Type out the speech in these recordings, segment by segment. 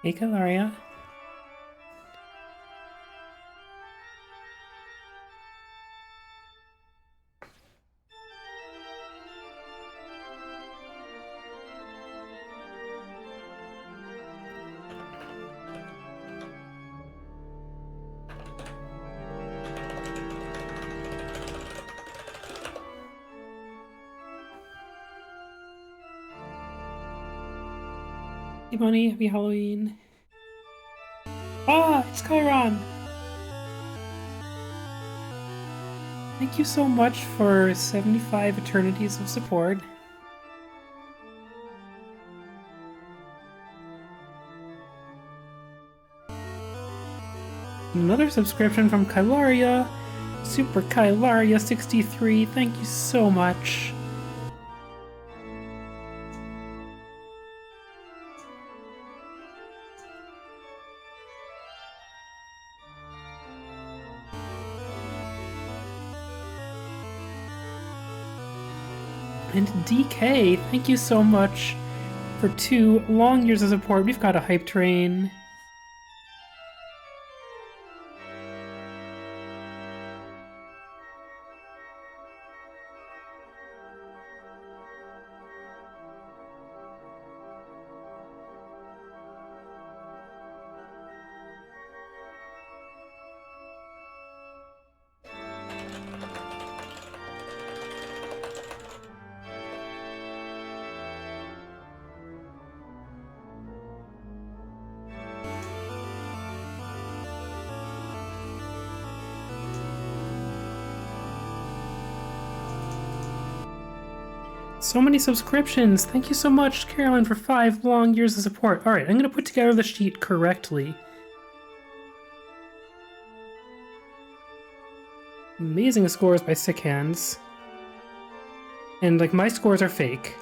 Hey, Calaria. Hey, Bunny. Happy Halloween. Ah, it's Chiron. Thank you so much for 75 eternities of support. Another subscription from Kylaria. Super Kylaria 63. Thank you so much. And DK, thank you so much for 2 long years of support. We've got a hype train. So many subscriptions. Thank you so much, Caroline, for 5 long years of support. Alright, I'm going to put together the sheet correctly. Amazing scores by Sick Hands. And, like, my scores are fake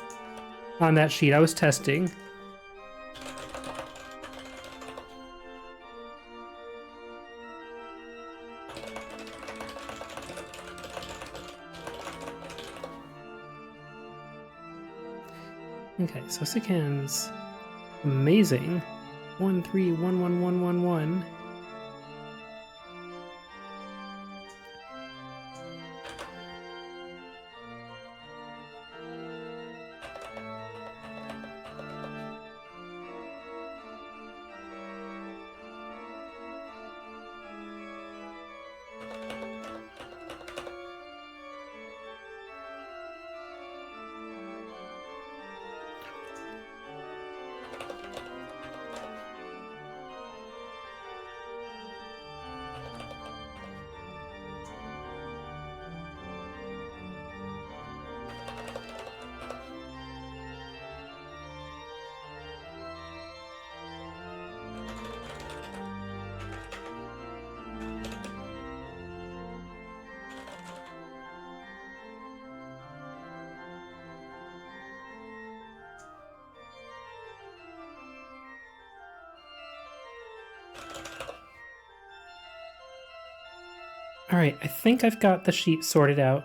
on that sheet. I was testing. Okay, so Sick Hands. Amazing. 1311111. Alright, I think I've got the sheet sorted out.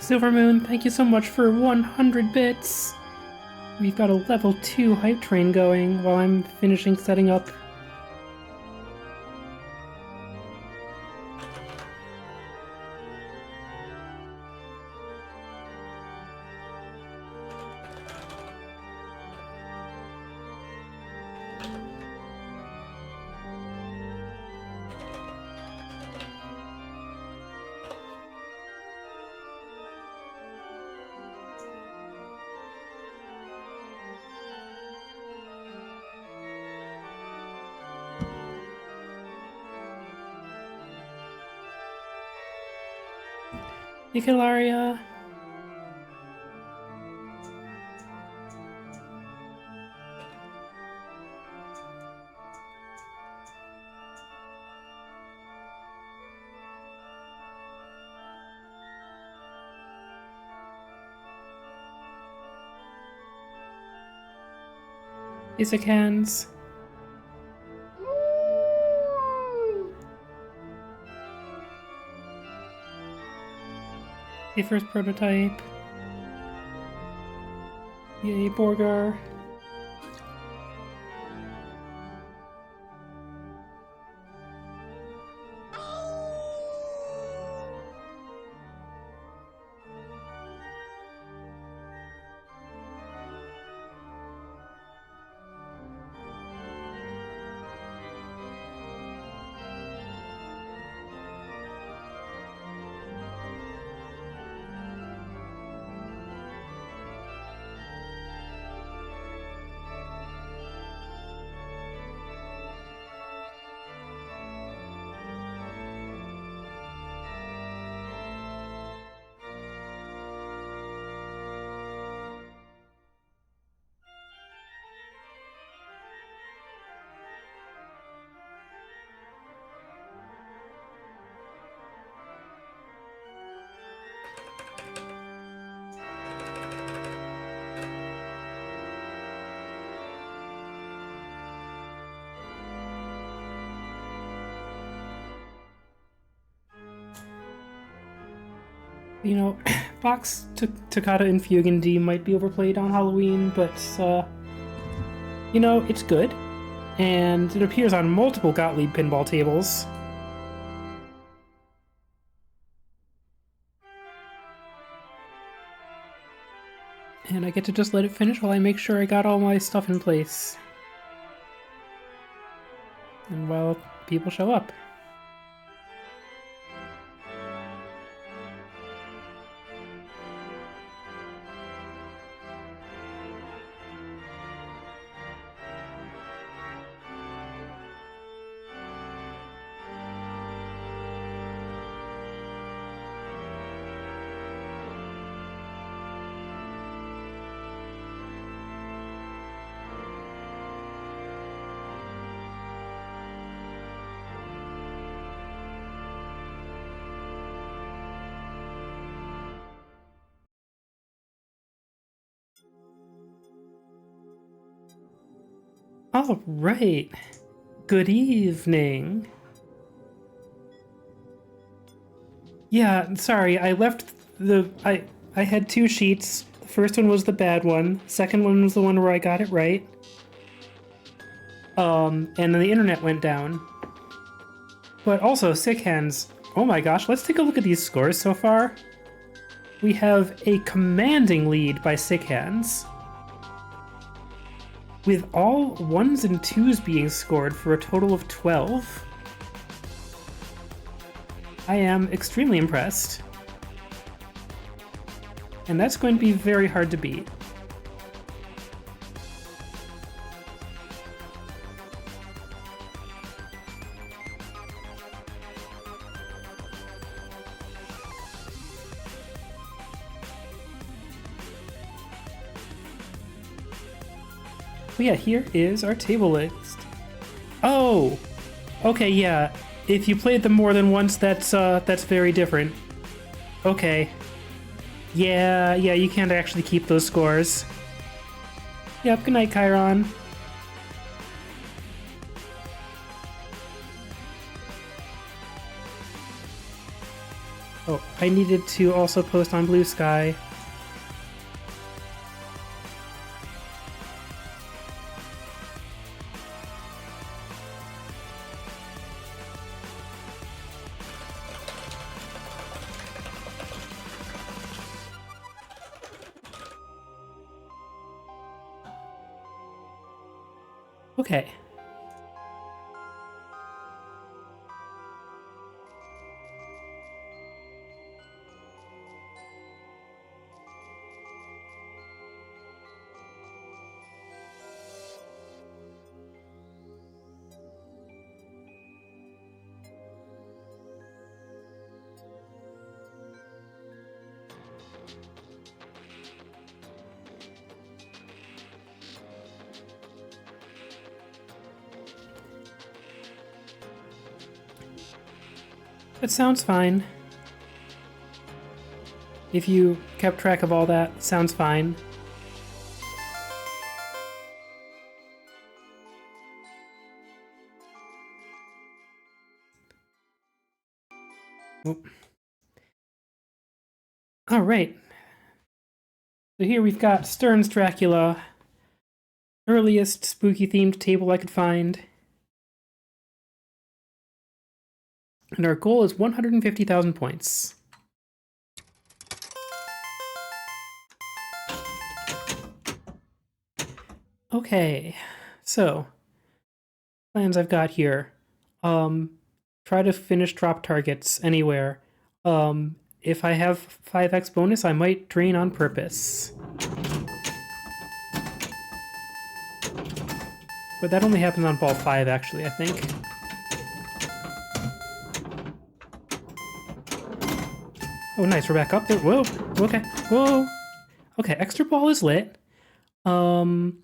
Silvermoon, thank you so much for 100 bits! We've got a level 2 hype train going while I'm finishing setting up. Nicolaria. Basic hands. The first prototype. Yay, Borgar. You know, Box Toccata and Fugan D might be overplayed on Halloween, but, you know, it's good. And it appears on multiple Gottlieb pinball tables. And I get to just let it finish while I make sure I got all my stuff in place. And while people show up. All right. Good evening. Yeah, sorry, I left the... I had two sheets. The first one was the bad one. Second one was the one where I got it right. And then the internet went down. But also, sick hands. Oh my gosh, let's take a look at these scores so far. We have a commanding lead by sick hands, with all 1s and 2s being scored for a total of 12. I am extremely impressed. And that's going to be very hard to beat. But yeah, here is our table list. Oh! Okay, yeah. If you played them more than once, that's very different. Okay. Yeah, you can't actually keep those scores. Yep, good night, Chiron. Oh, I needed to also post on Blue Sky. Okay. That sounds fine. If you kept track of all that, sounds fine. Oh. All right. So here we've got Stern's Dracula, earliest spooky-themed table I could find. And our goal is 150,000 points. Okay, so plans I've got here. Try to finish drop targets anywhere. If I have 5x bonus, I might drain on purpose. But that only happens on ball 5, actually, I think. Oh, nice, we're back up there. Whoa, okay, whoa. Okay, extra ball is lit. And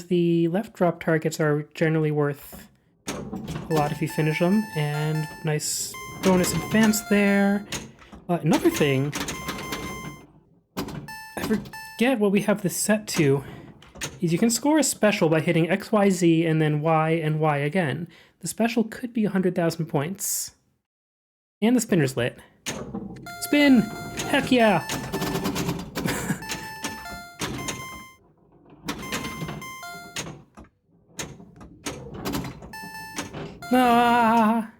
the left drop targets are generally worth a lot if you finish them. And nice bonus advance there. Another thing, I forget what we have this set to, is you can score a special by hitting X, Y, Z, and then Y and Y again. The special could be 100,000 points. And the spinner's lit. Spin! Heck yeah! Ah!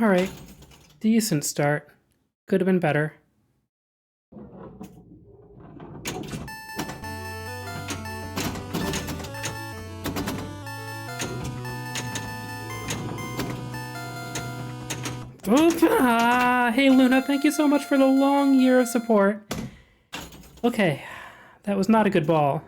Alright. Decent start. Could have been better. Hey Luna, thank you so much for the long year of support. Okay, that was not a good ball.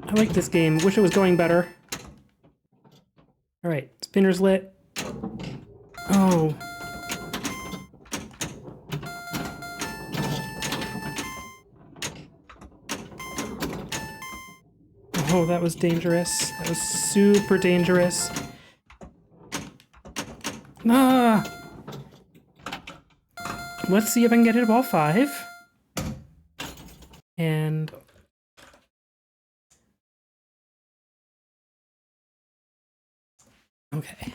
I like this game. Wish it was going better. Alright, spinner's lit. Oh. Oh, that was dangerous. That was super dangerous. Ah! Let's see if I can get it to ball 5. And... okay.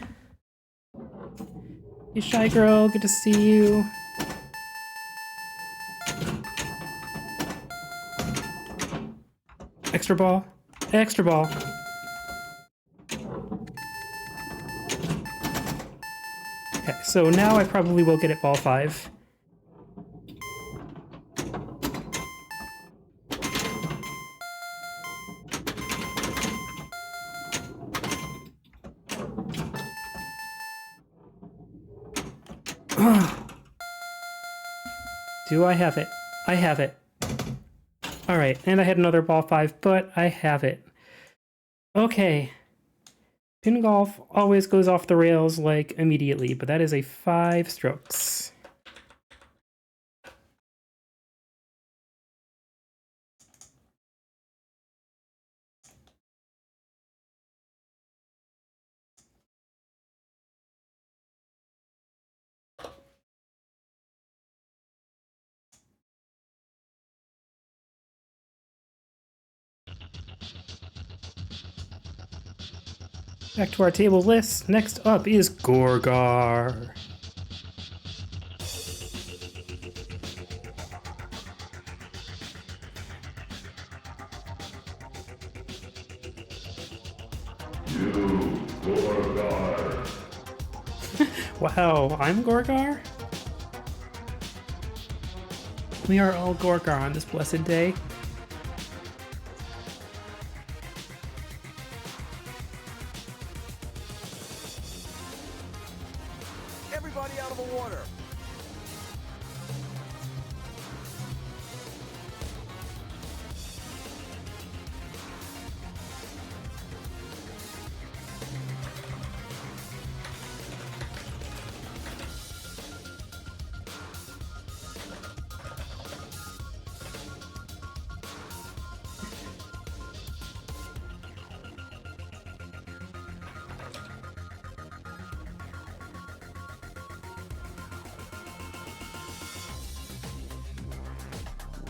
Hey, Shy Girl, good to see you. Extra ball. Extra ball. Okay, so now I probably will get it ball 5. Do I have it? I have it. Alright, and I had another ball 5, but I have it. Okay. Pin golf always goes off the rails, like, immediately, but that is a 5 strokes. Back to our table list. Next up is Gorgar. You, Gorgar. Wow, I'm Gorgar? We are all Gorgar on this blessed day. everybody out of the water.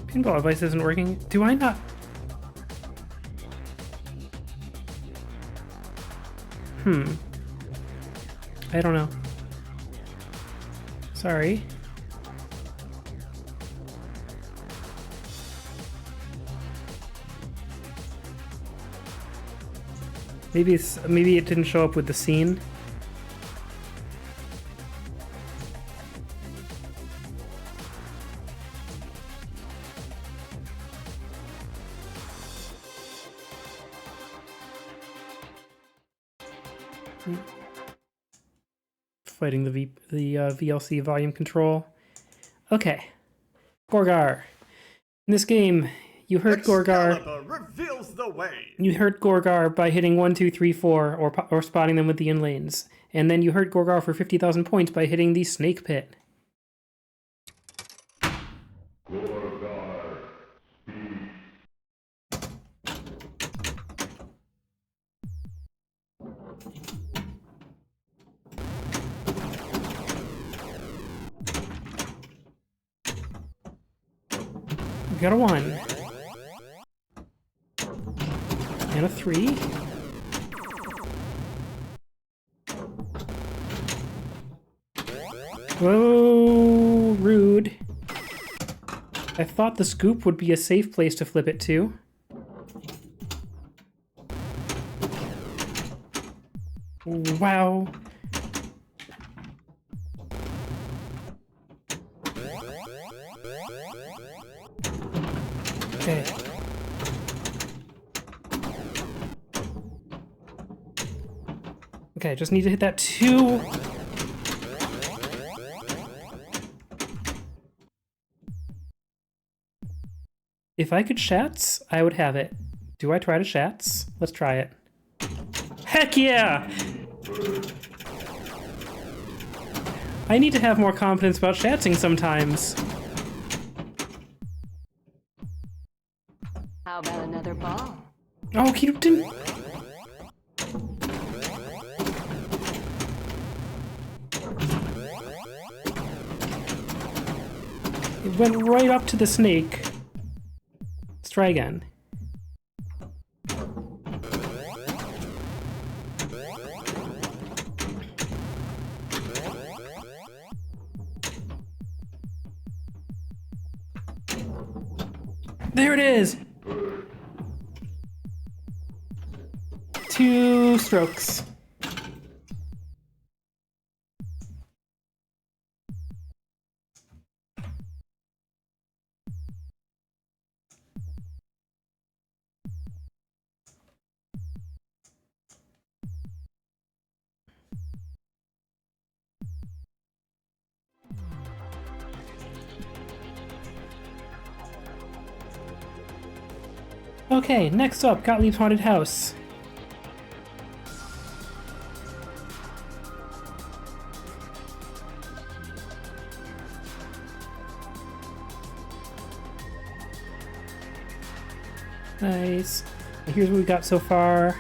Pinball device isn't working. Do I not? I don't know. Sorry. Maybe it didn't show up with the scene. Fighting the VLC volume control. Okay, Gorgar. In this game, you hurt Gorgar. Excalibur reveals the way. You hurt Gorgar by hitting 1, 2, 3, 4, or spotting them with the in lanes, and then you hurt Gorgar for 50,000 points by hitting the Snake Pit. Gorgar, speak. We got a 1. And a 3. Whoa, rude. I thought the scoop would be a safe place to flip it to. Wow. Okay. Okay, just need to hit that 2. If I could Shats, I would have it. Do I try to Shats? Let's try it. Heck yeah! I need to have more confidence about Shatsing sometimes. How about another ball? Oh, you didn't... It went right up to the snake. Let's try again. There it is! 2 strokes. Okay, next up, Gottlieb's Haunted House. Nice. And here's what we got so far.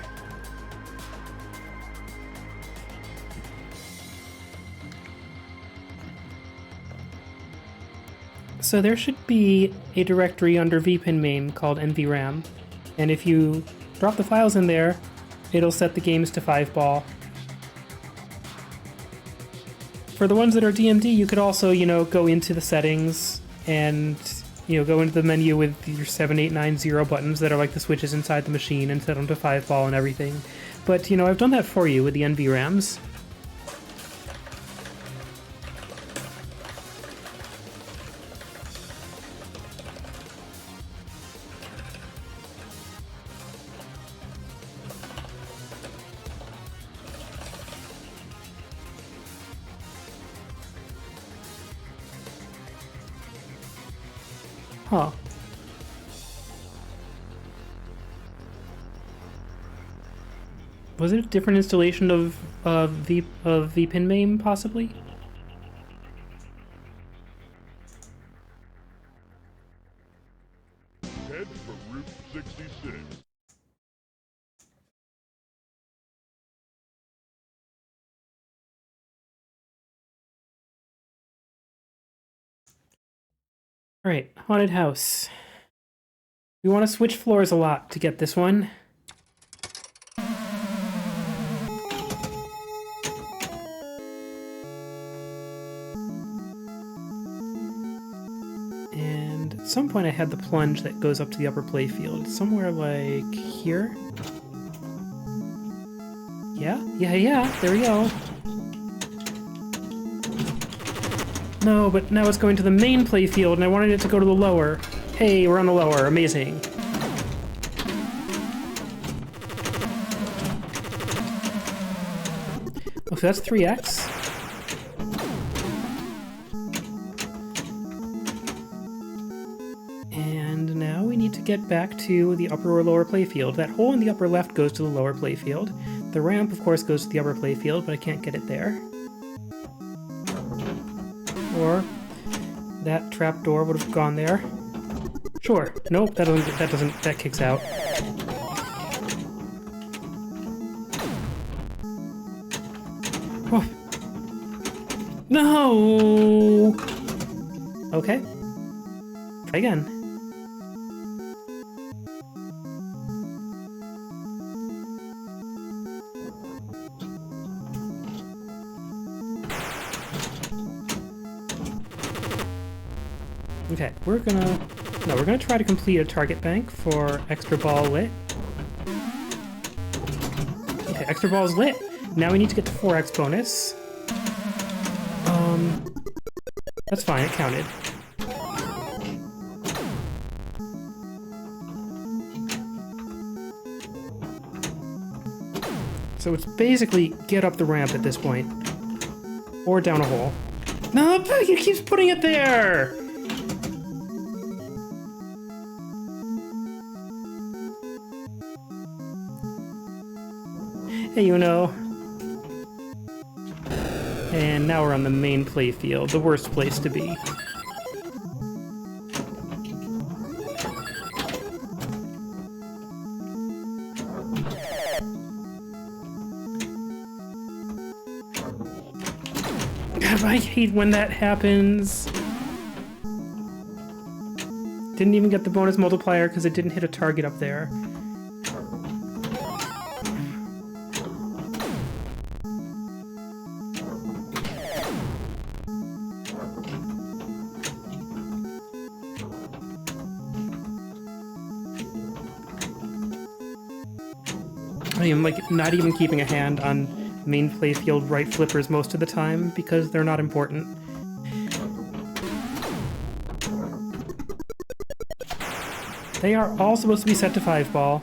So there should be a directory under vpin main called nvram, and if you drop the files in there, it'll set the games to 5-ball. For the ones that are DMD, you could also, go into the settings and, go into the menu with your 7, 8, 9, 0 buttons that are like the switches inside the machine and set them to 5-ball and everything. But, I've done that for you with the NVRAMs. Huh. Was it a different installation of the pin main, possibly? Head for Route 66. Alright, haunted house. We want to switch floors a lot to get this one. And at some point I had the plunge that goes up to the upper playfield. Somewhere like here? Yeah, there we go. No, but now it's going to the main playfield, and I wanted it to go to the lower. Hey, we're on the lower. Amazing. Oh, so that's 3x. And now we need to get back to the upper or lower playfield. That hole in the upper left goes to the lower playfield. The ramp, of course, goes to the upper playfield, but I can't get it there. Or that trapdoor would have gone there. Sure. Nope, that kicks out. Oh. No! Okay. Try again. Okay, we're gonna try to complete a target bank for extra ball lit. Okay, extra ball is lit. Now we need to get to 4x bonus. That's fine, it counted. So it's basically get up the ramp at this point. Or down a hole. No, he keeps putting it there! Hey, you know. And now we're on the main playfield, the worst place to be. God, I hate when that happens. Didn't even get the bonus multiplier because it didn't hit a target up there. I am like not even keeping a hand on main playfield right flippers most of the time because they're not important. They are all supposed to be set to 5 ball.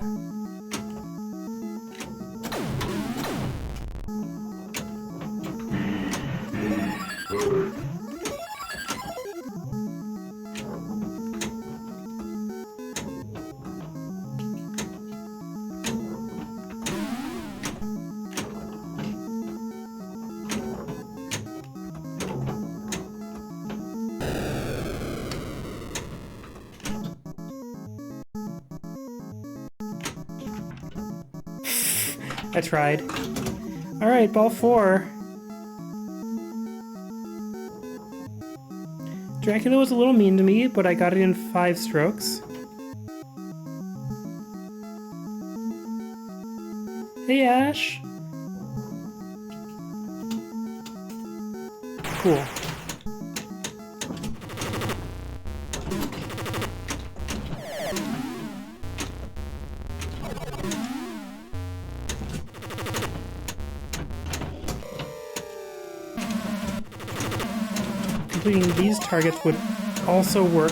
I tried. Alright, ball 4. Dracula was a little mean to me, but I got it in 5 strokes. Hey, Ash. Cool. Completing these targets would also work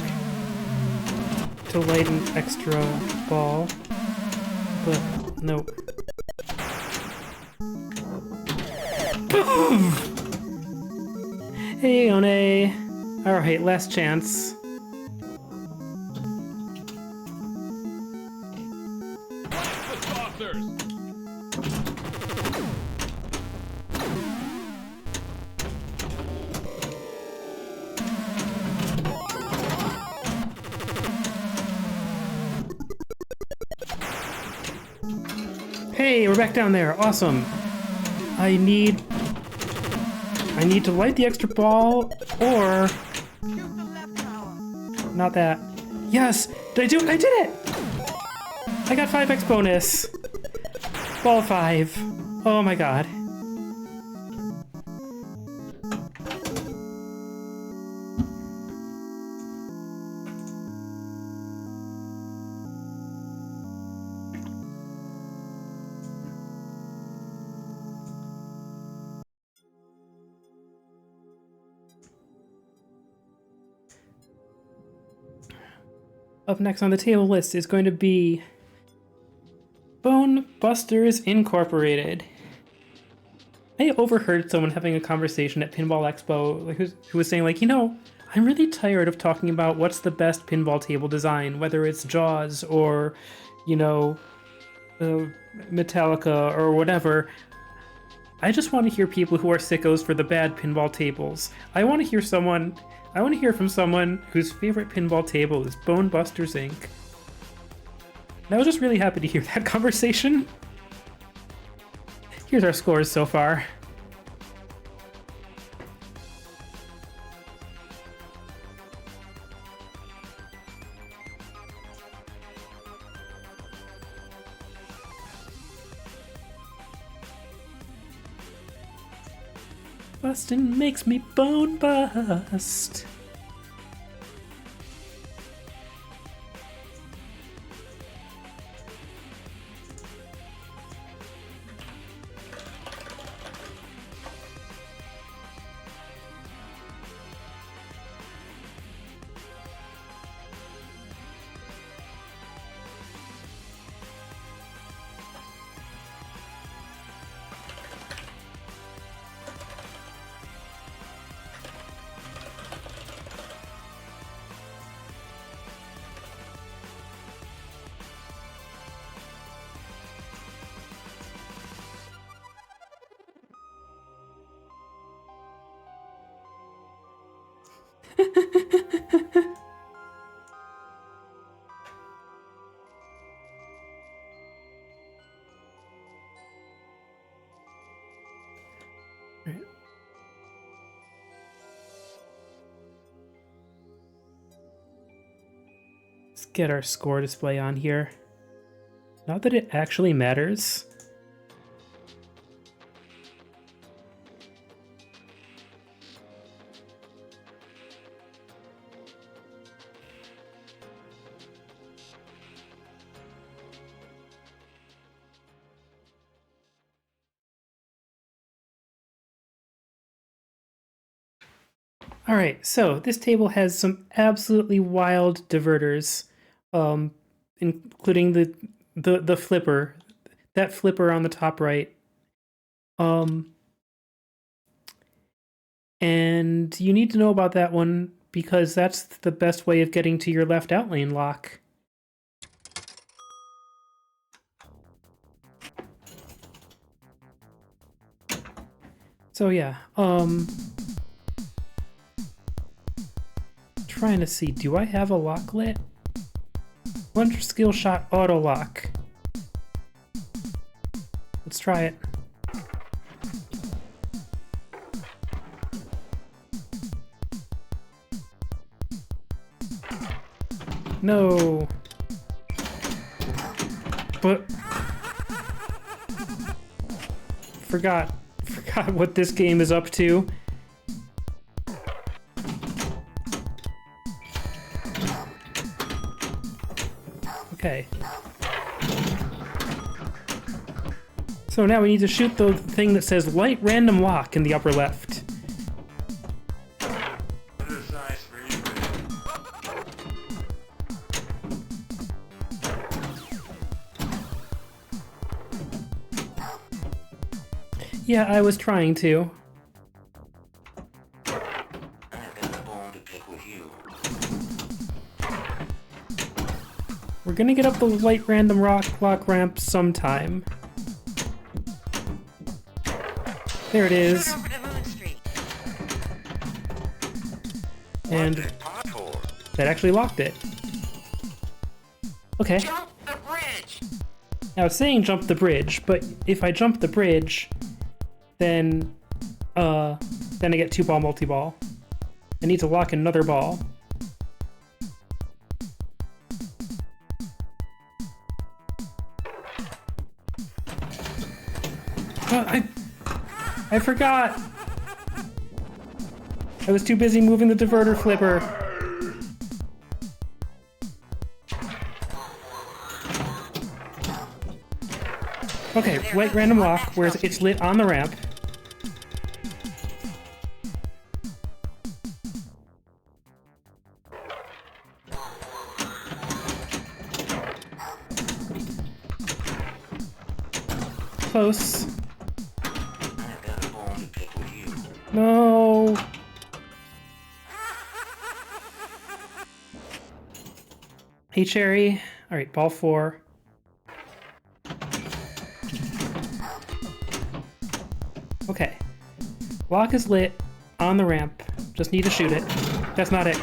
to light an extra ball, but nope. Hey, One. Alright, last chance. Hey, we're back down there. Awesome. I need to light the extra ball, or... Not that. Yes! Did I do it? I did it! I got 5x bonus. Ball 5. Oh my god. Up next on the table list is going to be Bone Busters Incorporated. I overheard someone having a conversation at Pinball Expo like, who was saying, like, you know, I'm really tired of talking about what's the best pinball table design, whether it's Jaws or, you know, Metallica or whatever. I just want to hear people who are sickos for the bad pinball tables. I want to hear from someone whose favorite pinball table is Bone Busters Inc. And I was just really happy to hear that conversation. Here's our scores so far. Bustin' makes me bone bust. Right. Let's get our score display on here. Not that it actually matters. All right, so this table has some absolutely wild diverters, including the flipper, that flipper on the top right. And you need to know about that one because that's the best way of getting to your left out lane lock. So yeah, trying to see, do I have a lock lit? Plunger skill shot auto lock. Let's try it. No. But forgot what this game is up to. Okay. So now we need to shoot the thing that says light random lock in the upper left. Yeah, I was trying to. We're gonna get up the light random lock ramp sometime. There it is. And that actually locked it. Okay. Now it's saying jump the bridge, but if I jump the bridge, then I get 2-ball multi-ball. I need to lock another ball. I forgot! I was too busy moving the diverter flipper. Okay, light random lock, where it's lit on the ramp. Close. No. Hey, Cherry. All right, ball 4. Okay. Lock is lit on the ramp. Just need to shoot it. That's not it.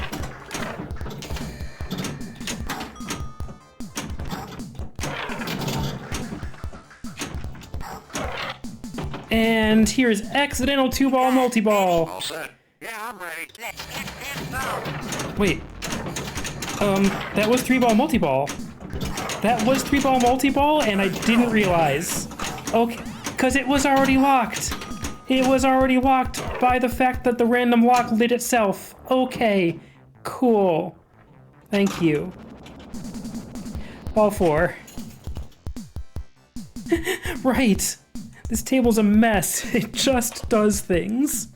And here's accidental 2-ball multi-ball. All set. Yeah, I'm ready. Wait. That was 3-ball multi-ball. That was 3-ball multi-ball, and I didn't realize. Okay, because it was already locked. It was already locked by the fact that the random lock lit itself. Okay, cool. Thank you. Ball 4. Right. This table's a mess. It just does things.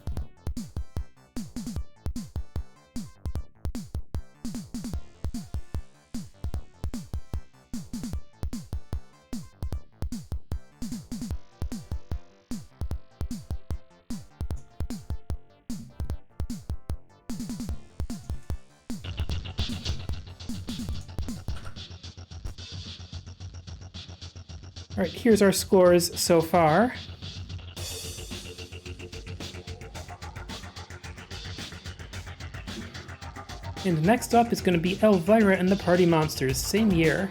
All right, here's our scores so far. And next up is going to be Elvira and the Party Monsters, same year.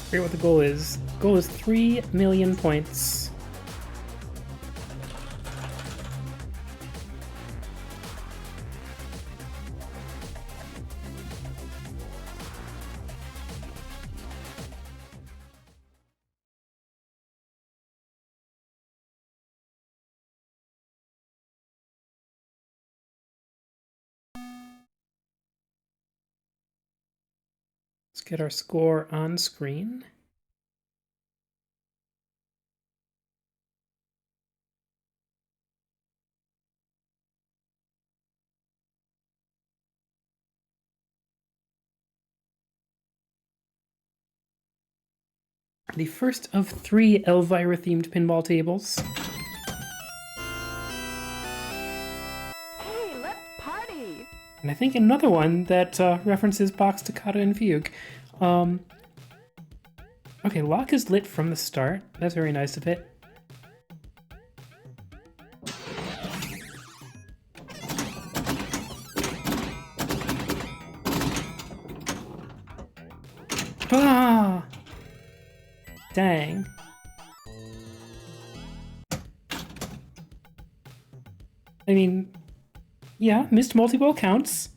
I forget what the goal is. The goal is 3 million points. Let's get our score on screen. The first of 3 Elvira-themed pinball tables. Hey, let's party! And I think another one that references Box Toccata and Fugue. Okay, lock is lit from the start. That's very nice of it. Ah! Dang. I mean, Yeah, missed multi-ball counts.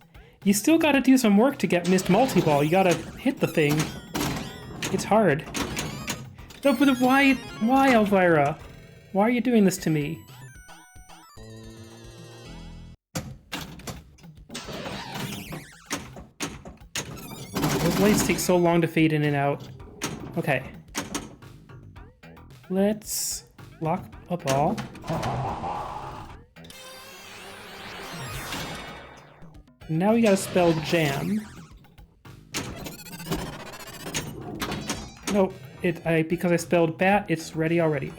You still gotta do some work to get missed multi-ball. You gotta hit the thing. It's hard. No, but why, Elvira? Why are you doing this to me? Those lights take so long to fade in and out. Okay. Let's lock a ball. Now we gotta spell jam. No, because I spelled bat, it's ready already.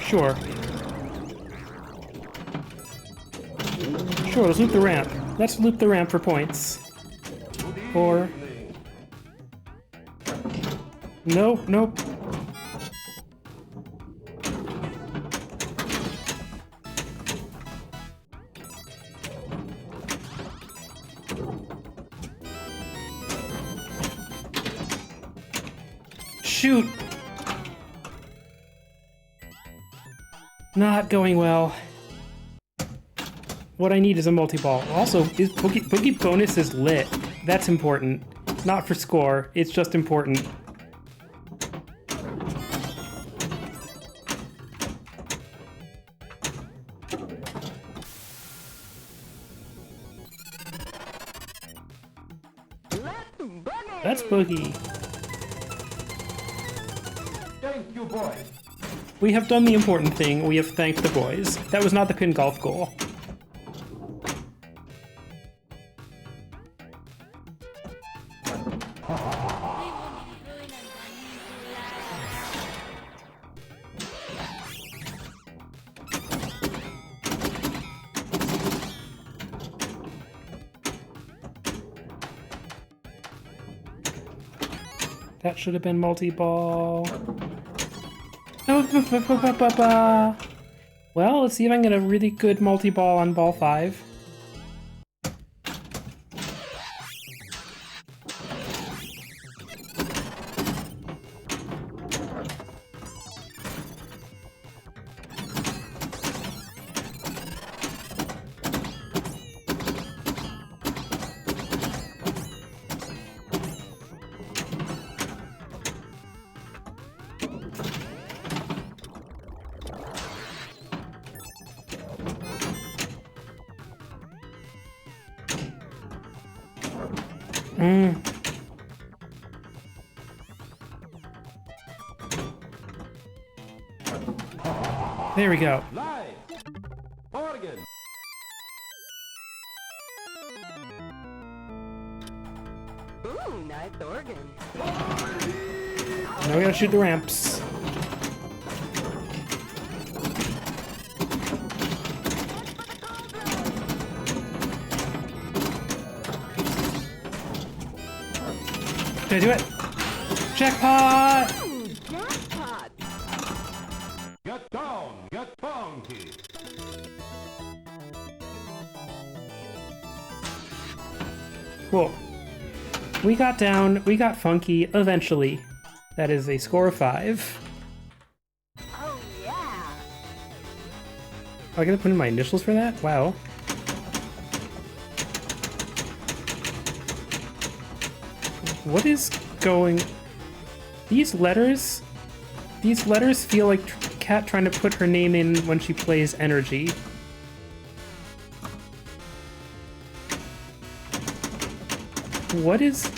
Sure. Sure, let's loop the ramp. Let's loop the ramp for points. Or... Nope, nope. Shoot! Not going well. What I need is a multi-ball. Also, Boogie bonus is lit. That's important. Not for score, it's just important. That's Boogie. Thank you, boy. We have done the important thing. We have thanked the boys. That was not the pin golf goal. That should have been multi-ball. No, well, let's see if I can get a really good multi-ball on ball 5. There we go. Live. Oregon. Ooh, nice organ. Now we gotta shoot the ramps. Did I do it? Jackpot! Jackpot! Get down. Get funky. Cool. We got down, we got funky eventually. That is a score of 5. Oh, yeah! I gotta put in my initials for that? Wow. What is going... These letters feel like Kat trying to put her name in when she plays Energy. What is...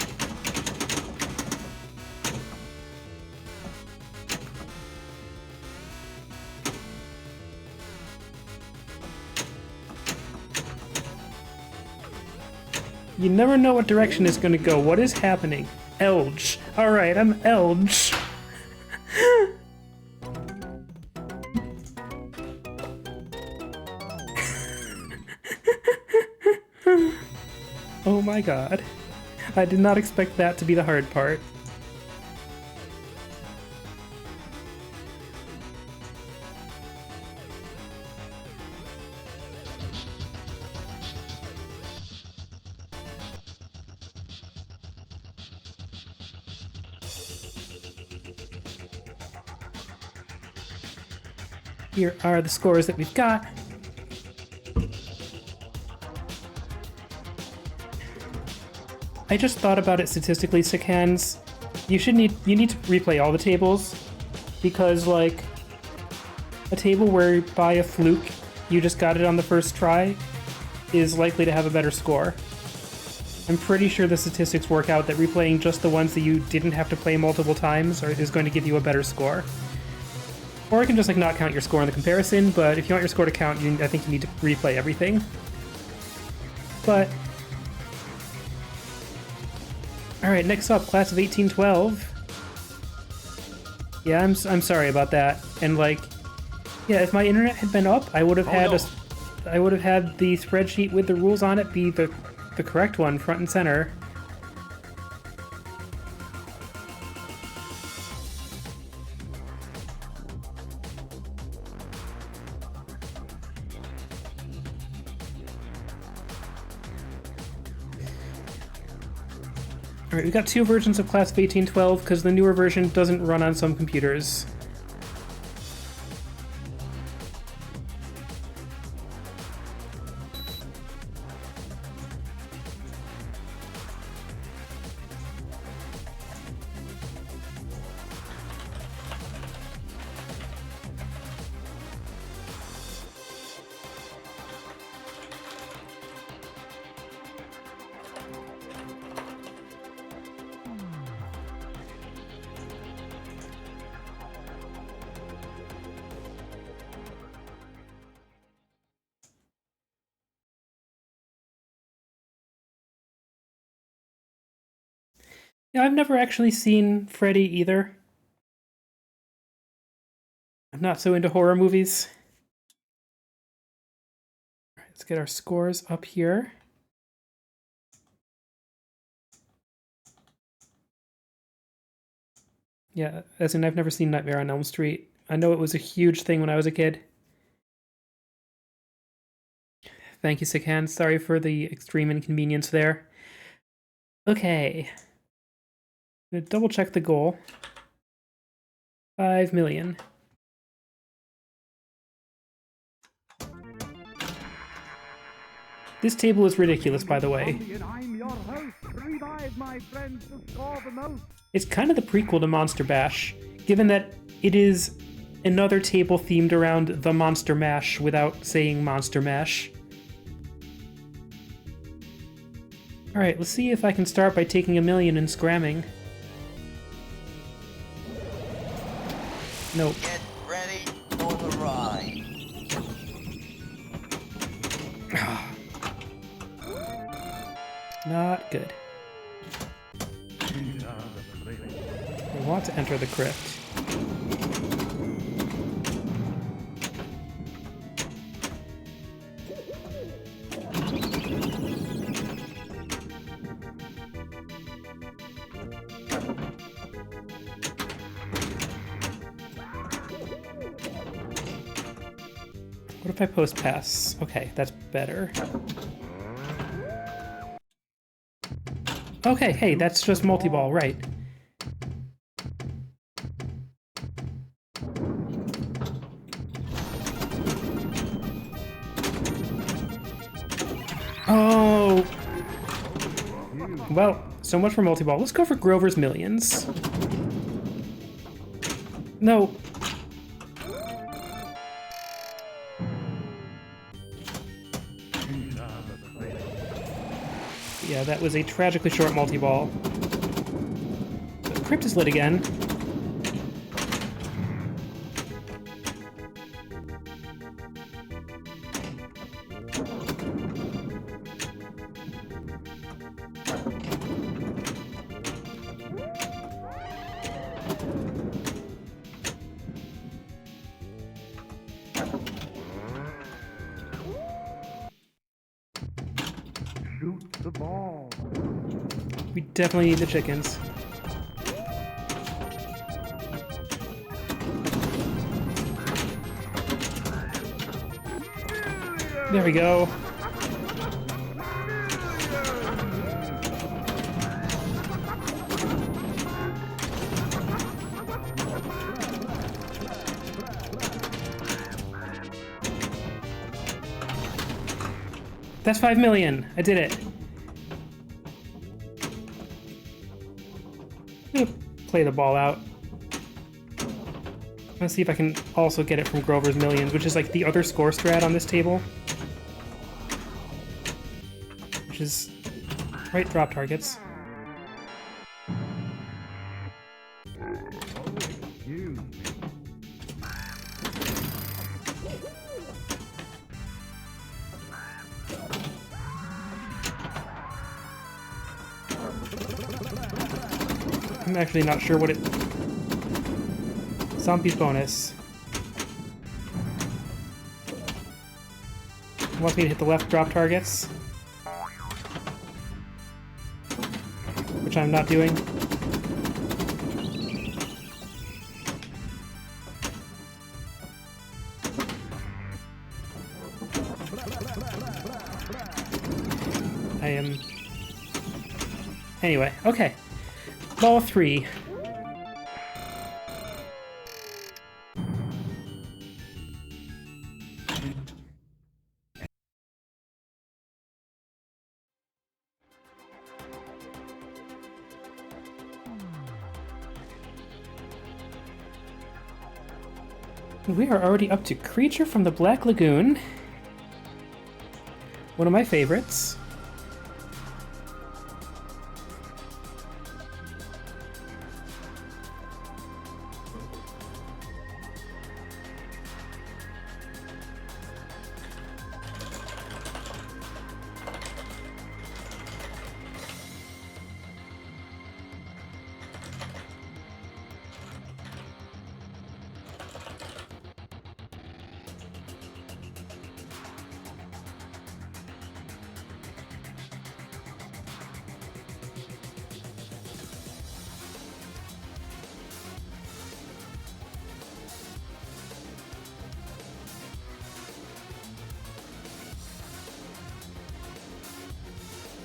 You never know what direction it's gonna go. What is happening? Elge. Alright, I'm Elge. Oh my god. I did not expect that to be the hard part. Here are the scores that we've got. I just thought about it statistically, Sick Hands. You need to replay all the tables, because like a table where by a fluke you just got it on the first try is likely to have a better score. I'm pretty sure the statistics work out that replaying just the ones that you didn't have to play multiple times is going to give you a better score. Or I can just like not count your score in the comparison, but if you want your score to count, I think you need to replay everything. But alright, next up, class of 1812. Yeah, I'm sorry about that. And like, yeah, if my internet had been up, I would have had I would have had the spreadsheet with the rules on it be the correct one, front and center. Alright, we've got two versions of Class of 1812, because the newer version doesn't run on some computers. Yeah, I've never actually seen Freddy either. I'm not so into horror movies. All right, let's get our scores up here. Yeah, as in I've never seen Nightmare on Elm Street. I know it was a huge thing when I was a kid. Thank you, Sick Hands. Sorry for the extreme inconvenience there. Okay. I'm gonna double check the goal. 5 million. This table is ridiculous, by the way. It's kind of the prequel to Monster Bash, given that it is another table themed around the Monster Mash without saying Monster Mash. Alright, let's see if I can start by taking 1 million and scramming. Nope. Get ready for the ride. Not good. I want to enter the crypt. What if I post pass? Okay, that's better. Okay, hey, that's just multi-ball, right. Oh! Well, so much for multi-ball. Let's go for Grover's Millions. No. Yeah, that was a tragically short multi-ball. The crypt is lit again. Shoot the ball. We definitely need the chickens. There we go. That's 5 million. I did it. I'm gonna play the ball out. Let's see if I can also get it from Grover's Millions, which is like the other score strat on this table. Which is right drop targets. I'm actually not sure what it... Zombie's bonus. It wants me to hit the left drop targets. Which I'm not doing. I am... Anyway, okay. Ball 3. We are already up to Creature from the Black Lagoon. One of my favorites.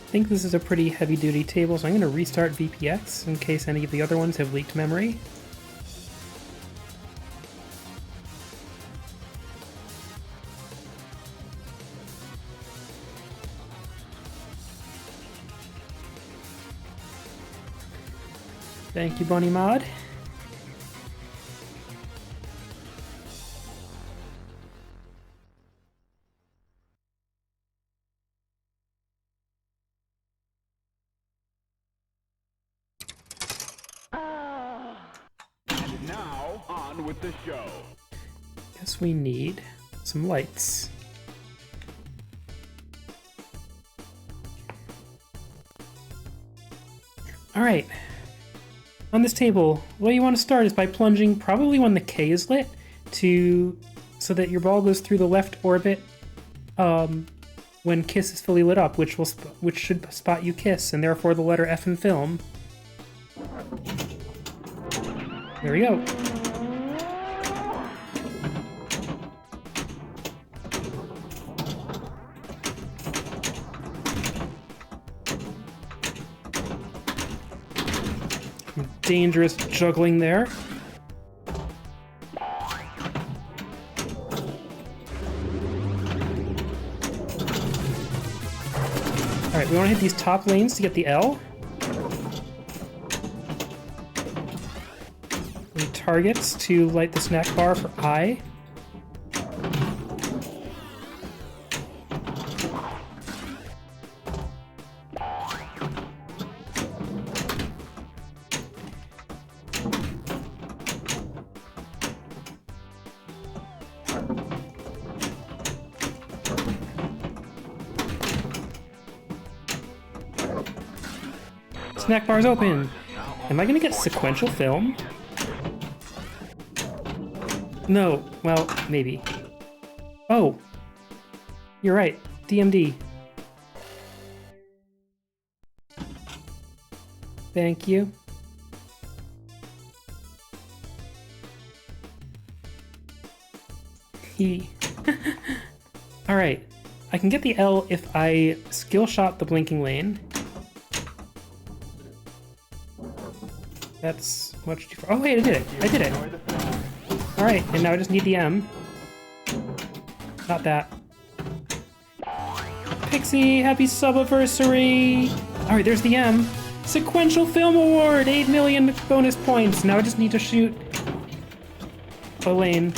I think this is a pretty heavy-duty table, so I'm going to restart VPX in case any of the other ones have leaked memory. Thank you, Bunny Mod. Now, on with the show. Guess we need some lights. Alright. On this table, the way you want to start is by plunging probably when the K is lit so that your ball goes through the left orbit when Kiss is fully lit up, which should spot you Kiss, and therefore the letter F in film. There we go. Dangerous juggling there. Alright, we want to hit these top lanes to get the L. And targets to light the snack bar for I. Snack bar's open. Am I gonna get sequential film? No. Well, maybe. Oh. You're right. DMD. Thank you. Alright. I can get the L if I skill shot the blinking lane. That's much too far. Oh wait, I did it! I did it! Alright, and now I just need the M. Not that. Pixie, happy subiversary! Alright, there's the M. Sequential Film Award! 8 million bonus points. Now I just need to shoot a lane.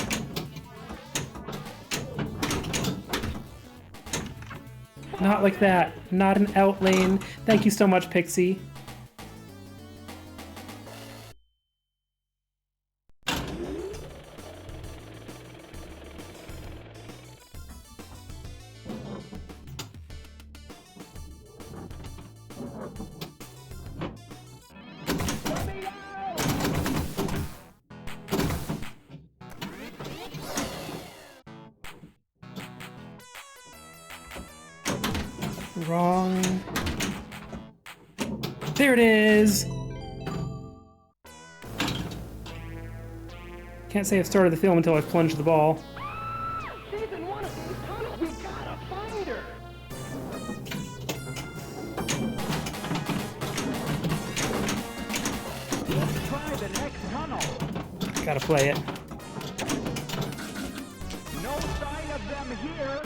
Not like that. Not an out lane. Thank you so much, Pixie. Wrong. There it is! Can't say I've started the film until I've plunged the ball. She's in one of these tunnels. We gotta find her. Let's try the next tunnel. Gotta play it. No sign of them here.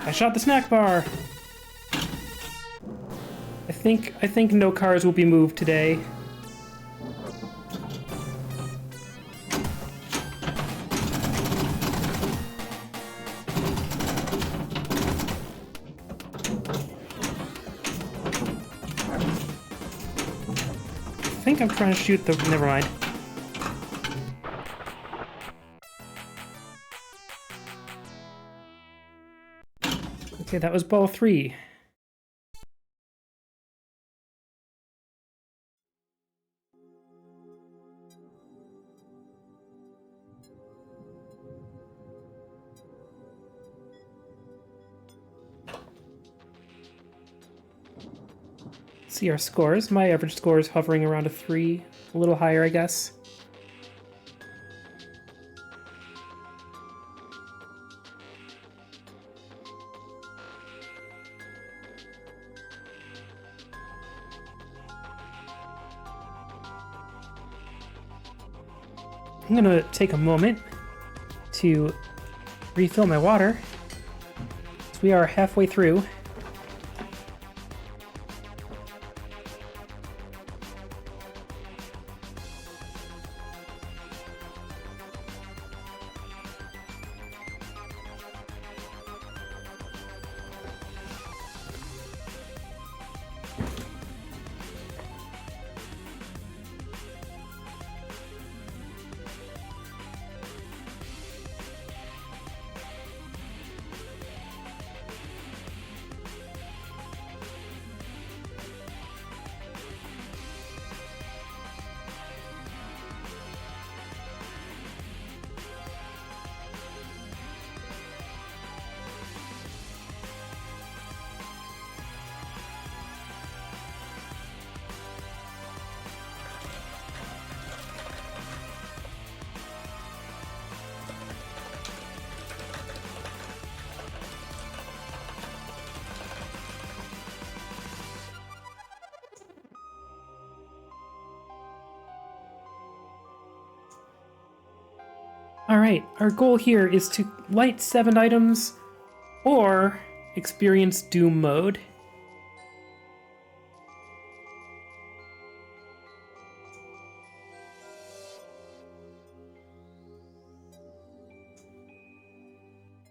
I shot the snack bar! I think no cars will be moved today. I think I'm trying to shoot the... Never mind. Okay, that was ball 3. See our scores. My average score is hovering around a 3. A little higher, I guess. I'm gonna take a moment to refill my water. So we are halfway through. Alright, our goal here is to light 7 items or experience Doom mode.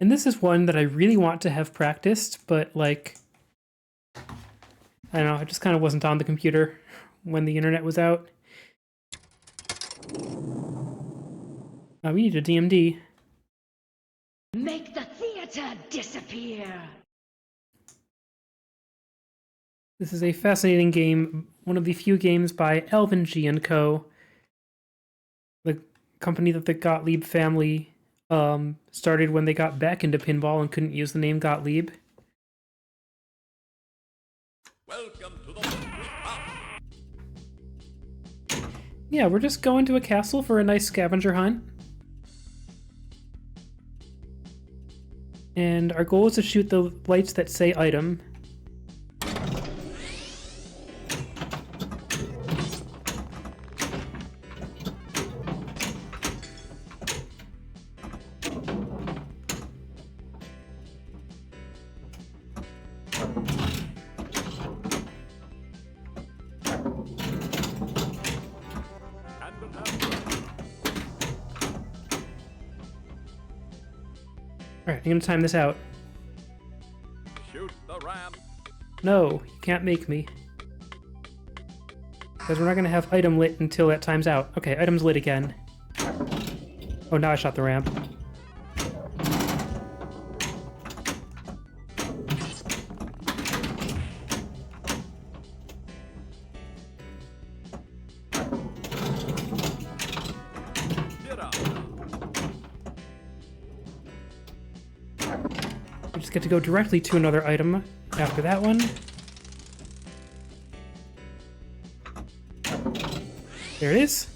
And this is one that I really want to have practiced, but like, I don't know, I just kind of wasn't on the computer when the internet was out. We need a DMD. Make the theater disappear! This is a fascinating game, one of the few games by Elvin G & Co., the company that the Gottlieb family started when they got back into pinball and couldn't use the name Gottlieb. Welcome to the Yeah, we're just going to a castle for a nice scavenger hunt. And our goal is to shoot the lights that say item. Alright, I'm gonna time this out. Shoot the ramp. No, you can't make me. Because we're not gonna have item lit until that time's out. Okay, item's lit again. Oh, now I shot the ramp. Get up. We just get to go directly to another item after that one. There it is.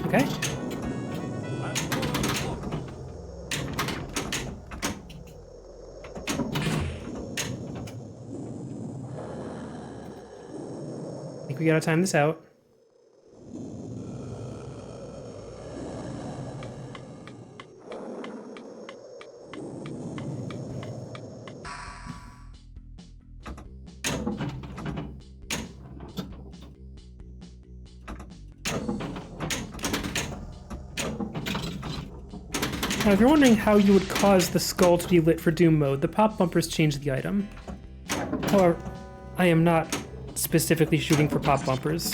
Okay. I think we gotta time this out. Now, if you're wondering how you would cause the skull to be lit for Doom mode, the pop bumpers change the item. However, I am not specifically shooting for pop bumpers.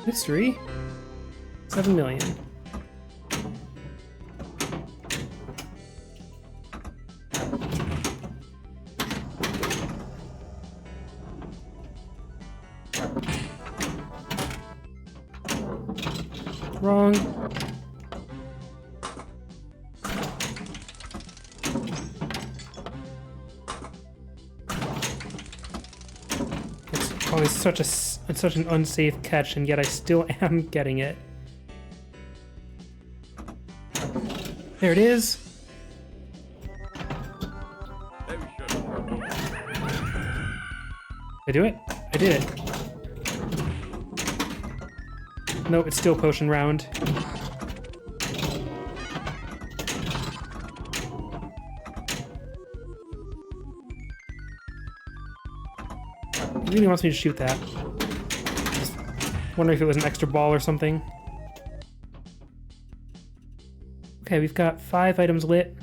History? 7 million. Wrong. It's probably it's such an unsafe catch, and yet I still am getting it. There it is. They should. Did I do it? I did it. No, it's still potion round. He really wants me to shoot that. Just wondering if it was an extra ball or something. Okay, we've got 5 items lit.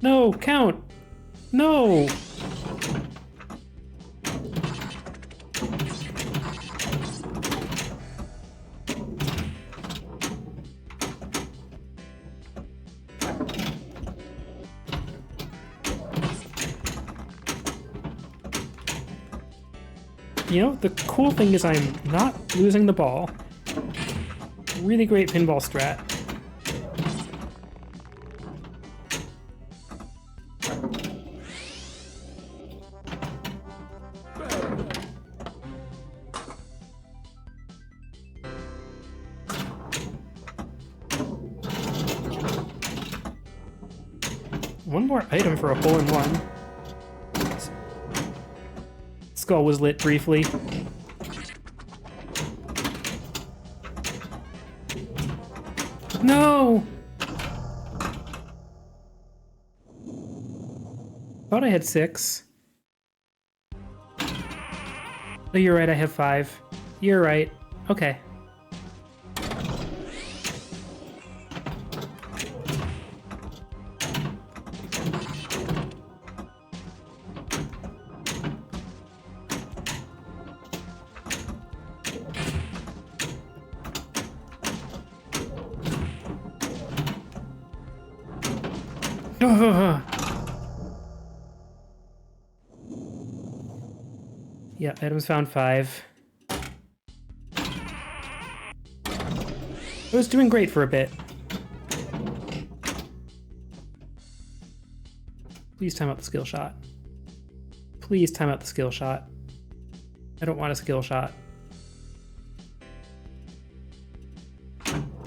No, count! No! You know, the cool thing is I'm not losing the ball. Really great pinball strat. One more item for a hole-in-one. Skull was lit briefly. No! Thought I had 6. Oh, you're right, I have 5. You're right. Okay. Yeah, items found 5. I was doing great for a bit. Please time out the skill shot. Please time out the skill shot. I don't want a skill shot.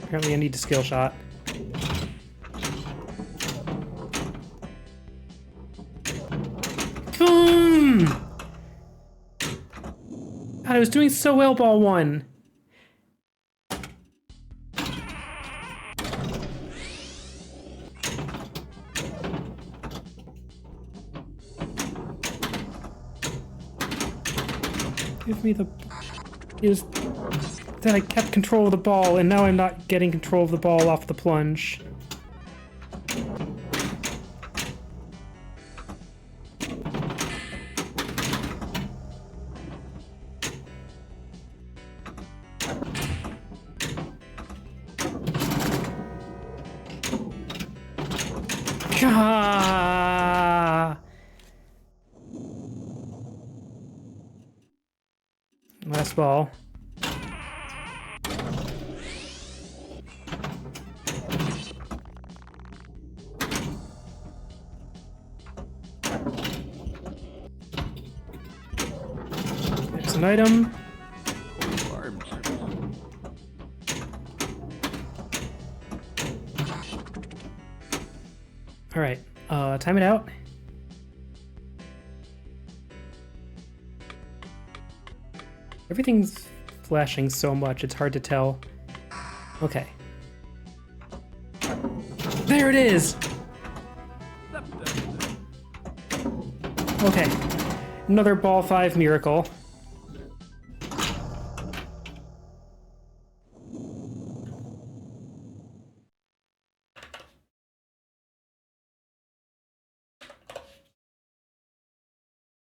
Apparently I need a skill shot. Boom! God, I was doing so well, ball one. Give me the... Is that I kept control of the ball, and now I'm not getting control of the ball off the plunge. Ah! Last ball. There's an item. Farm chips. All right, time it out. Everything's flashing so much, it's hard to tell. Okay. There it is! Okay. Another ball 5 miracle.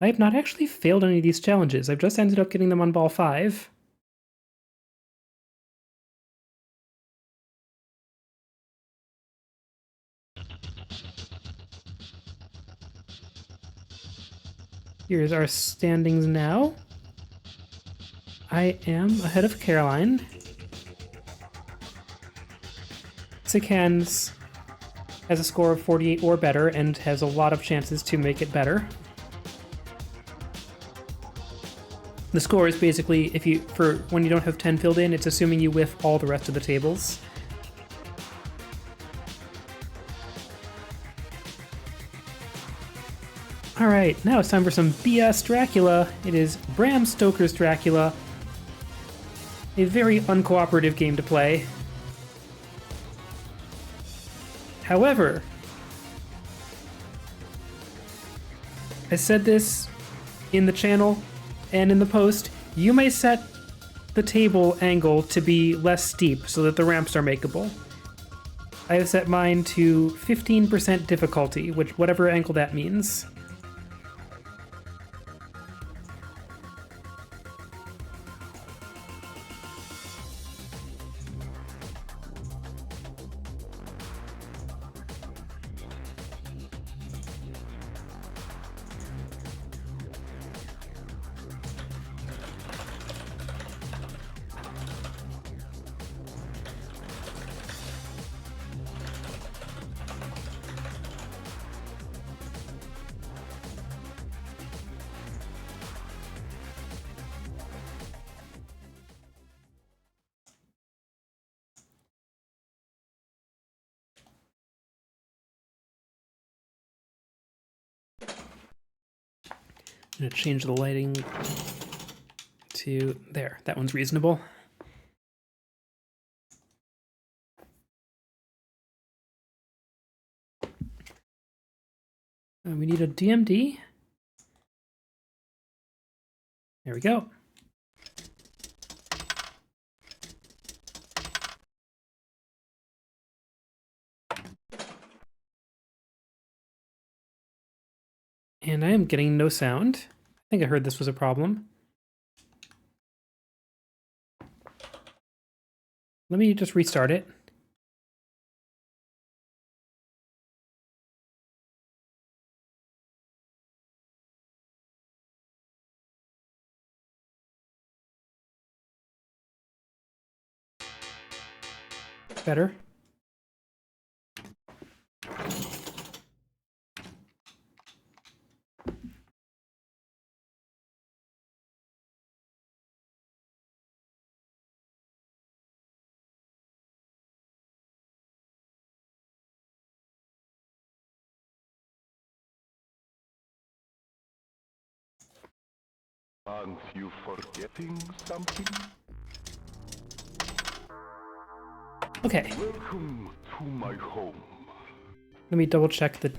I have not actually failed any of these challenges. I've just ended up getting them on ball 5. Here's our standings now. I am ahead of Caroline. Sick Hands has a score of 48 or better and has a lot of chances to make it better. The score is basically, for when you don't have 10 filled in, it's assuming you whiff all the rest of the tables. Alright, now it's time for some BS Dracula. It is Bram Stoker's Dracula. A very uncooperative game to play. However, I said this in the channel and in the post, you may set the table angle to be less steep so that the ramps are makeable. I have set mine to 15% difficulty, which whatever angle that means. I'm gonna change the lighting to there. That one's reasonable. We need a DMD. There we go. And I am getting no sound. I think I heard this was a problem. Let me just restart it. Better. Aren't you forgetting something? Okay. Welcome to my home. Let me double check the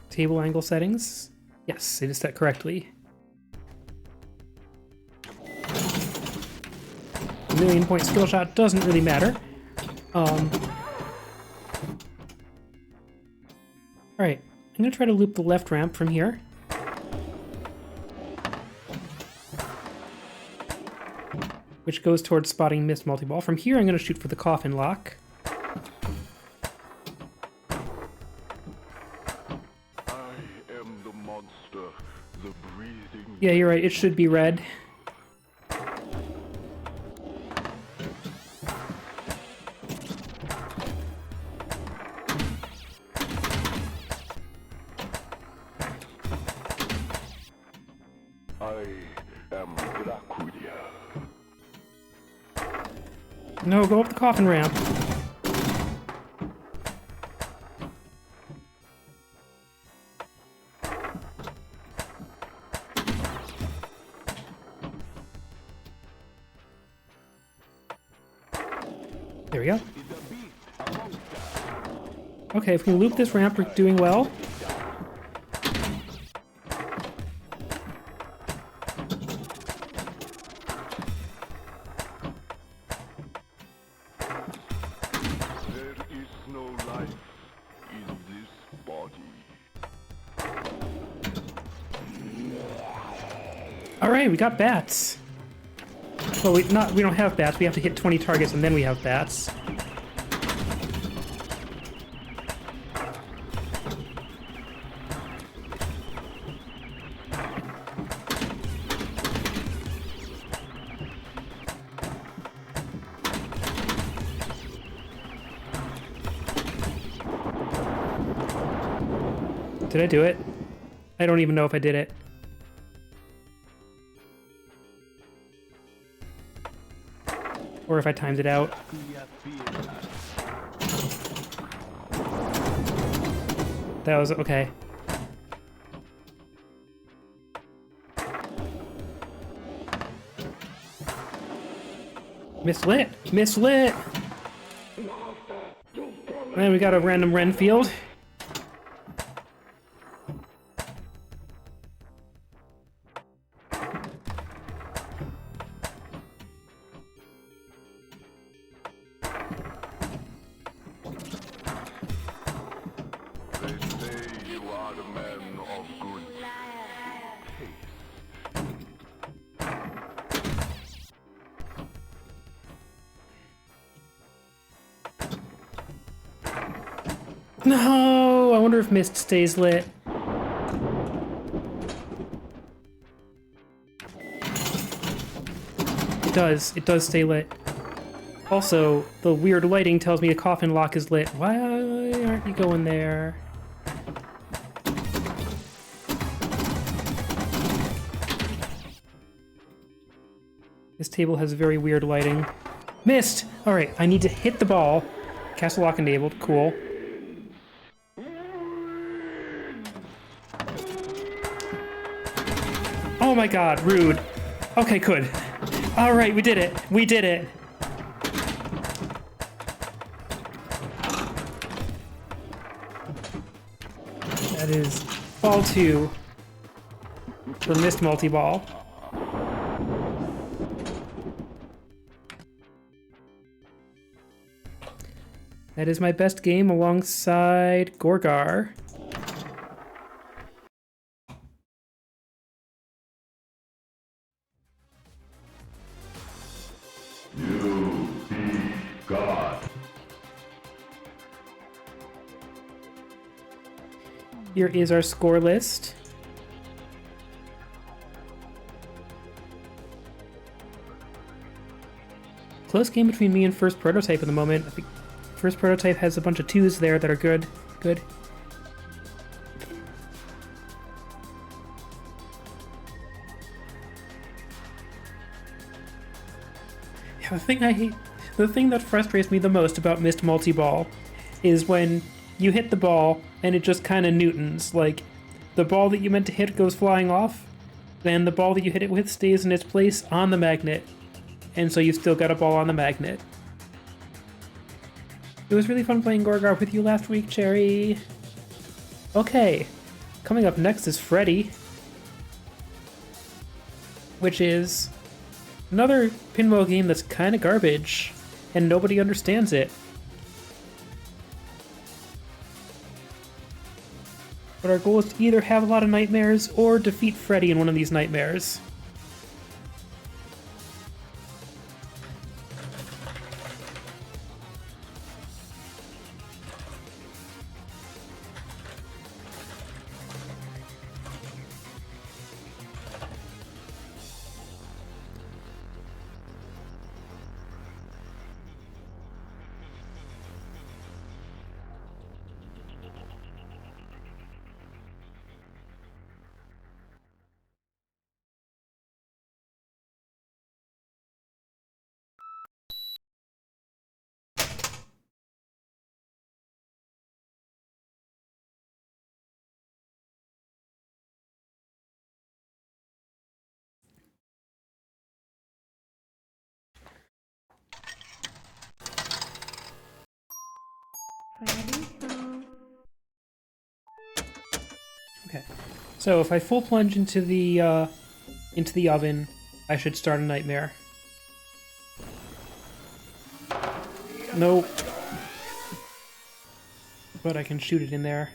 table angle settings. Yes, it is set correctly. A million-point skill shot doesn't really matter. Alright, I'm gonna try to loop the left ramp from here. Which goes towards spotting missed multi-ball. From here, I'm gonna shoot for the coffin lock. I am the monster, the breathing. Yeah, you're right, it should be red. I am Dracula. No, go up the coffin ramp. There we go. Okay, if we loop this ramp, we're doing well. There is no life in this body. All right, we got bats. Well, we don't have bats. We have to hit 20 targets and then we have bats. Did I do it? I don't even know if I did it. Or if I timed it out. That was okay. Mislit! Mislit! And we got a random Renfield. They say you are a man of good No! I wonder if Mist stays lit. It does. It does stay lit. Also, the weird lighting tells me a coffin lock is lit. Why aren't you going there? This table has very weird lighting. Missed! Alright, I need to hit the ball. Castle lock enabled. Cool. Oh my god, rude. Okay, good. Alright, we did it. We did it. That is ball 2 for missed multi-ball. That is my best game alongside Gorgar. You be God. Here is our score list. Close game between me and First Prototype at the moment. I think first prototype has a bunch of 2s there that are good. Good. Yeah, the thing that frustrates me the most about missed multi-ball is when you hit the ball and it just kind of newtons. Like, the ball that you meant to hit goes flying off, then the ball that you hit it with stays in its place on the magnet, and so you've still got a ball on the magnet. It was really fun playing Gorgar with you last week, Cherry. Okay, coming up next is Freddy, which is another pinball game that's kind of garbage, and nobody understands it. But our goal is to either have a lot of nightmares or defeat Freddy in one of these nightmares. Okay, so if I full plunge into the oven, I should start a nightmare. Nope. But I can shoot it in there.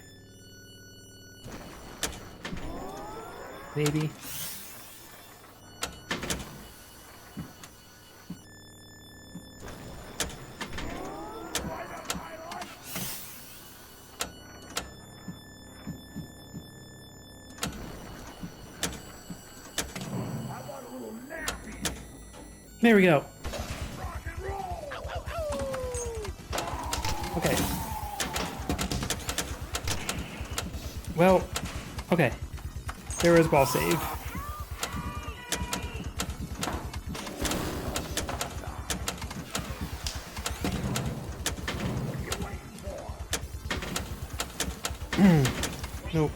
Maybe. There we go. Okay. Well, okay. There is ball save. Nope.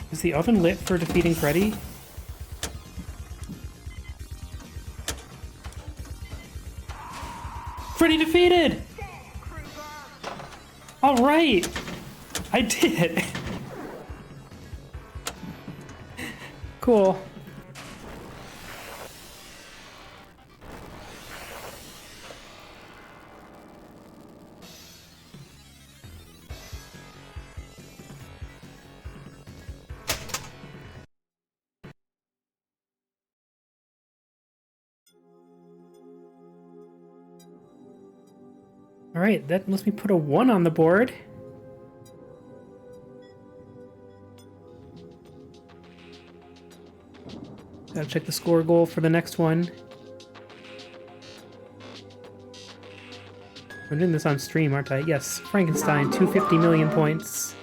Is the oven lit for defeating Freddy? Freddy defeated! Alright! I did! Cool. Alright, that lets me put a 1 on the board. Gotta check the score goal for the next one. I'm doing this on stream, aren't I? Yes, Frankenstein, 250 million points.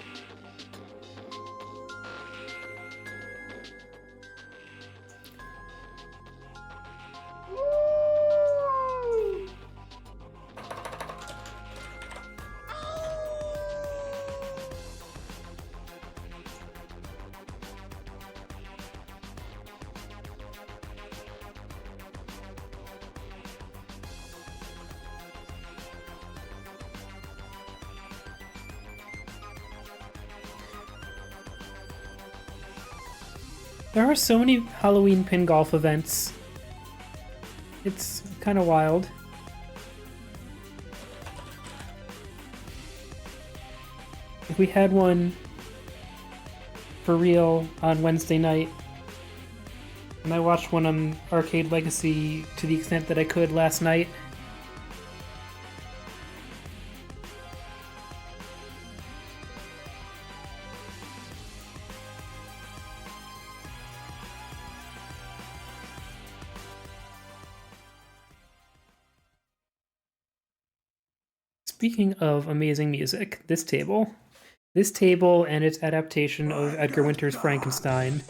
There are so many Halloween pin golf events. It's kind of wild. If we had one for real on Wednesday night, and I watched one on Arcade Legacy to the extent that I could last night. speaking of amazing music, this table. This table and its adaptation of Edgar Winter's Frankenstein.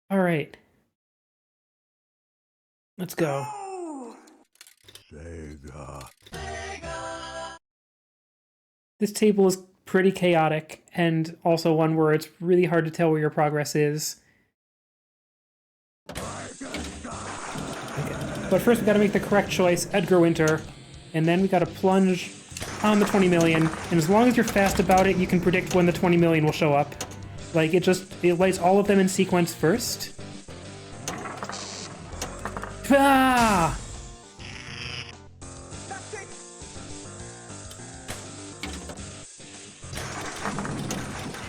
All right. Let's go. Sega. This table is pretty chaotic, and also one where it's really hard to tell where your progress is. Okay. But first we gotta make the correct choice, Edgar Winter, and then we gotta plunge on the 20 million, and as long as you're fast about it, you can predict when the 20 million will show up. Like, it lights all of them in sequence first. Ah!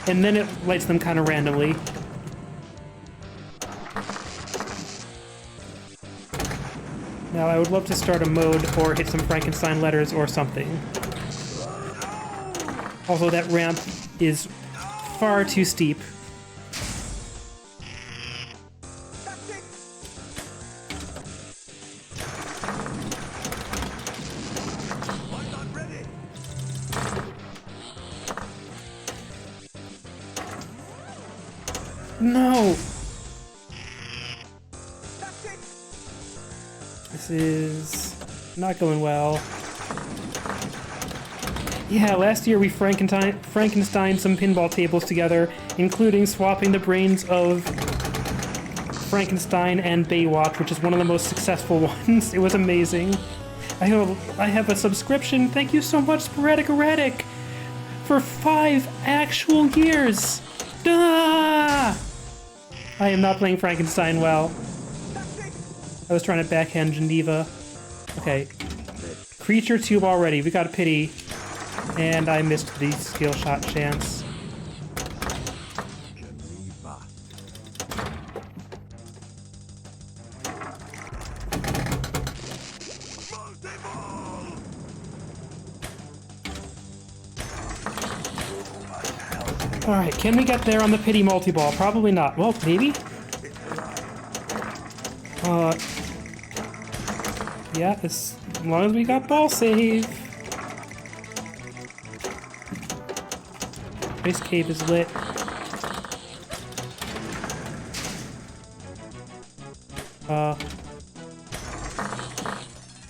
And then it lights them kind of randomly. Now, I would love to start a mode or hit some Frankenstein letters or something. Also, that ramp is far too steep. No! This is not going well. Yeah, last year we Frankenstein some pinball tables together, including swapping the brains of Frankenstein and Baywatch, which is one of the most successful ones. It was amazing. I have a subscription. Thank you so much, Sporadic Erratic, for 5 actual years. Ah! I am not playing Frankenstein well. I was trying to backhand Geneva. Okay. Creature tube already. We got a pity. And I missed the skill shot chance. Alright, can we get there on the pity multi-ball? Probably not. Well, maybe? Yeah, as long as we got ball save. Ice cave is lit. Are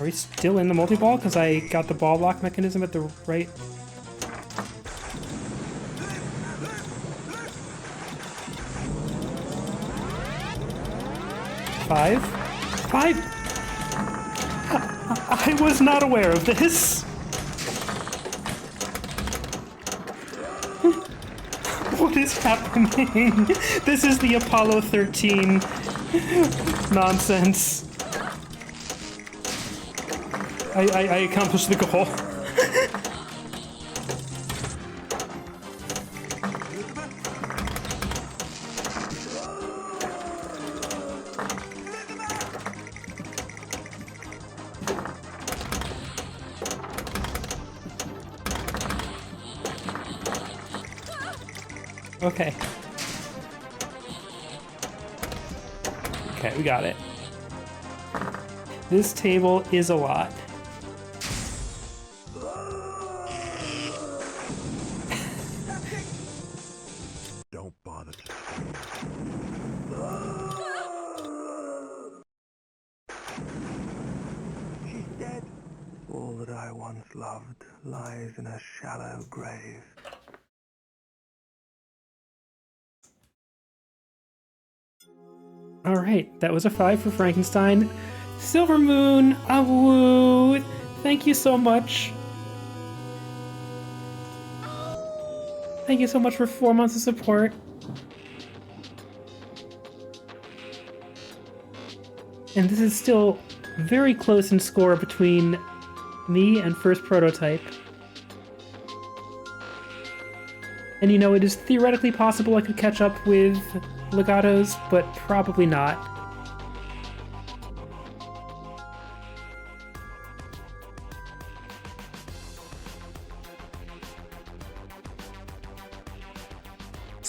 we still in the multi-ball? Because I got the ball lock mechanism at the right... Five? I was not aware of this. What is happening? This is the Apollo 13 nonsense. I accomplished the goal. Okay. Okay, we got it. This table is a lot. Don't bother. She's dead. All that I once loved lies in a shallow grave. Alright, that was a 5 for Frankenstein. Silver Moon, woo! Thank you so much. Thank you so much for 4 months of support. And this is still very close in score between me and First Prototype. And you know, it is theoretically possible I could catch up with Legatos, but probably not.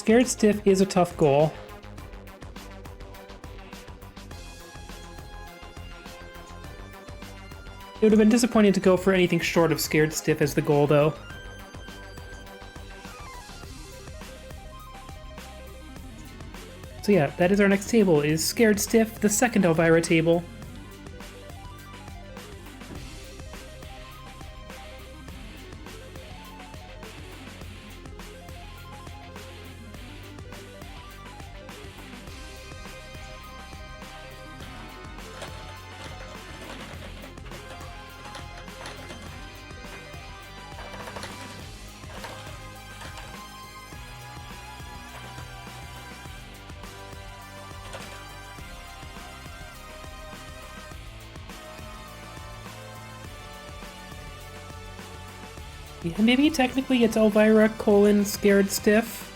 Scared Stiff is a tough goal. It would have been disappointing to go for anything short of Scared Stiff as the goal, though. So yeah, that is our next table, is Scared Stiff, the second Elvira table. Yeah, maybe technically it's Elvira colon Scared Stiff.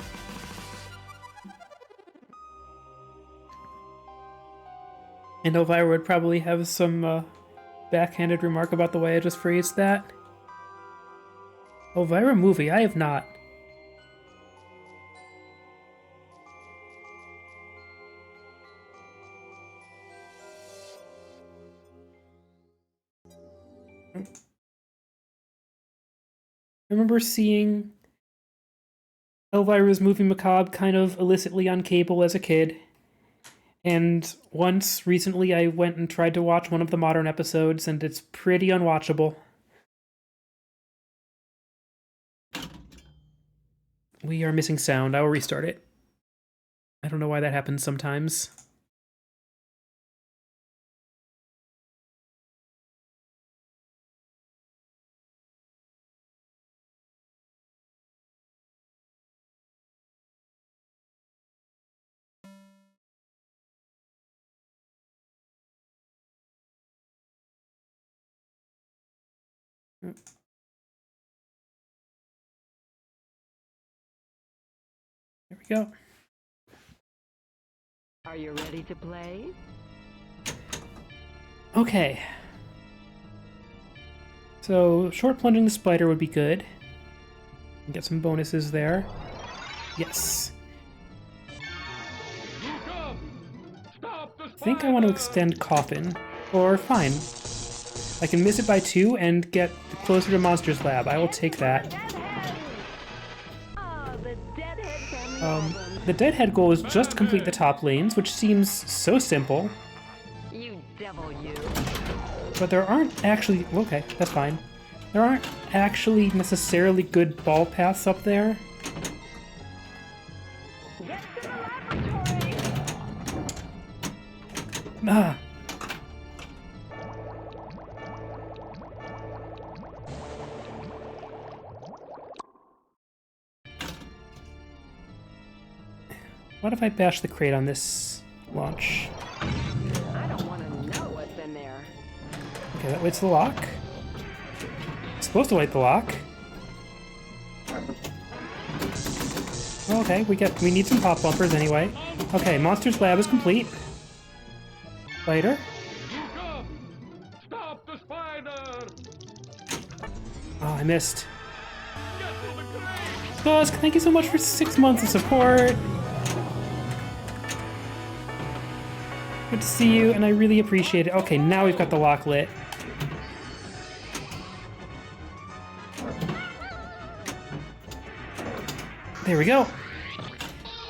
And Elvira would probably have some backhanded remark about the way I just phrased that. Elvira movie, I have not. I remember seeing Elvira's Movie Macabre kind of illicitly on cable as a kid. And once, recently, I went and tried to watch one of the modern episodes, and it's pretty unwatchable. We are missing sound. I will restart it. I don't know why that happens sometimes. There we go. Are you ready to play? Okay. So, short plunging the spider would be good. Get some bonuses there. Yes. I think I want to extend Coffin. Or, fine. I can miss it by 2 and get closer to Monsters Lab. I will take that. The Deadhead goal is just complete the top lanes, which seems so simple. You devil, you. But there aren't actually... Okay, that's fine. There aren't actually necessarily good ball paths up there. Get to the laboratory! Ah! What if I bash the crate on this launch? I don't want to know what's in there. Okay, that waits the lock. It's supposed to wait the lock. Okay, we need some pop bumpers anyway. Okay, Monsters Lab is complete. Later. Stop the spider! Oh, I missed. Dusk, thank you so much for 6 months of support. Good to see you, and I really appreciate it. Okay, now we've got the lock lit. There we go.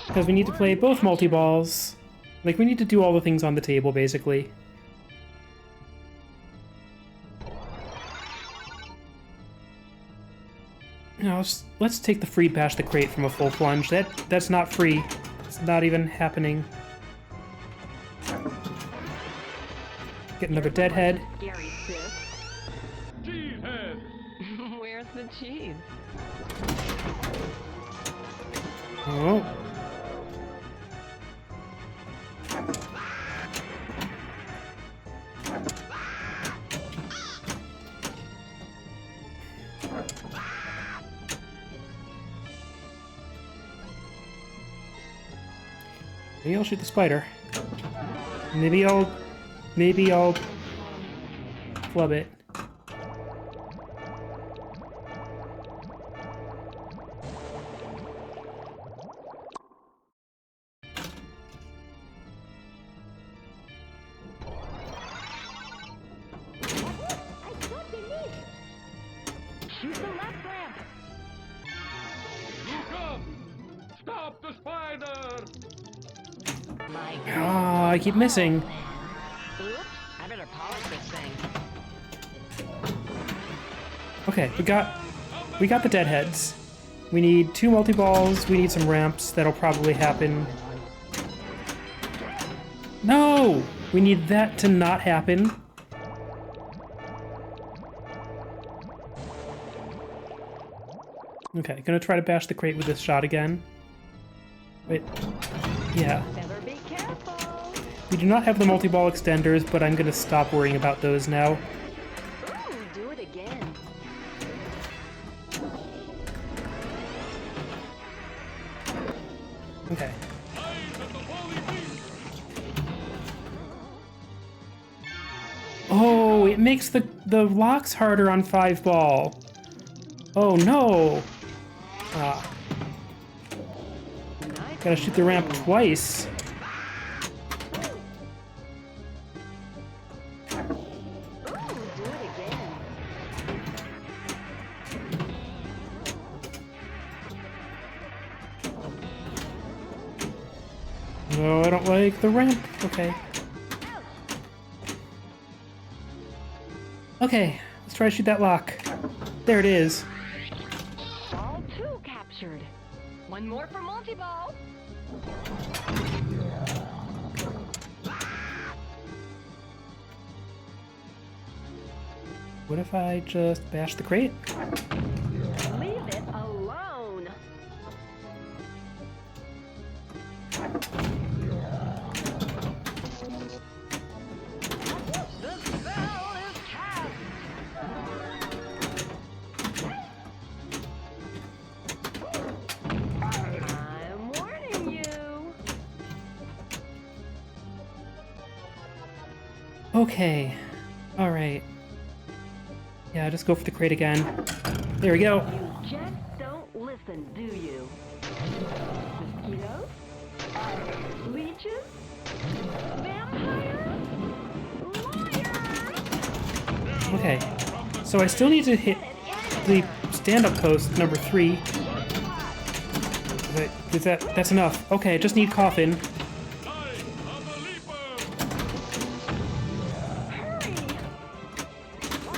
Because we need to play both multi-balls. Like, we need to do all the things on the table, basically. Now, let's take the free bash the crate from a full plunge. That's not free. It's not even happening. Get another deadhead. Scary sis. Cheese head! Where's the cheese? Oh. Maybe I'll shoot the spider. Maybe I'll flub it. I keep missing. Oops, I better polish this thing. Okay, we got the deadheads. We need 2 multi-balls, we need some ramps, that'll probably happen. No! We need that to not happen. Okay, gonna try to bash the crate with this shot again. Wait, yeah. Better be careful. We do not have the multi-ball extenders, but I'm gonna stop worrying about those now. Ooh, do it again. Okay. Oh, it makes the locks harder on 5-ball. Oh no! Ah. Gotta shoot the ramp twice. Ooh, do it again. No, I don't like the ramp. Okay. Okay, let's try to shoot that lock. There it is. Ball 2 captured. One more for multi-ball. What if I just bash the crate? Leave it alone. The spell is cast. I'm warning you. Okay. Alright. Yeah, just go for the crate again. There we go. You just don't listen, do you? Mosquitoes? Leeches? Vampires? Lawyers? Okay. So I still need to hit the stand-up post number 3. That's enough. Okay, I just need coffin.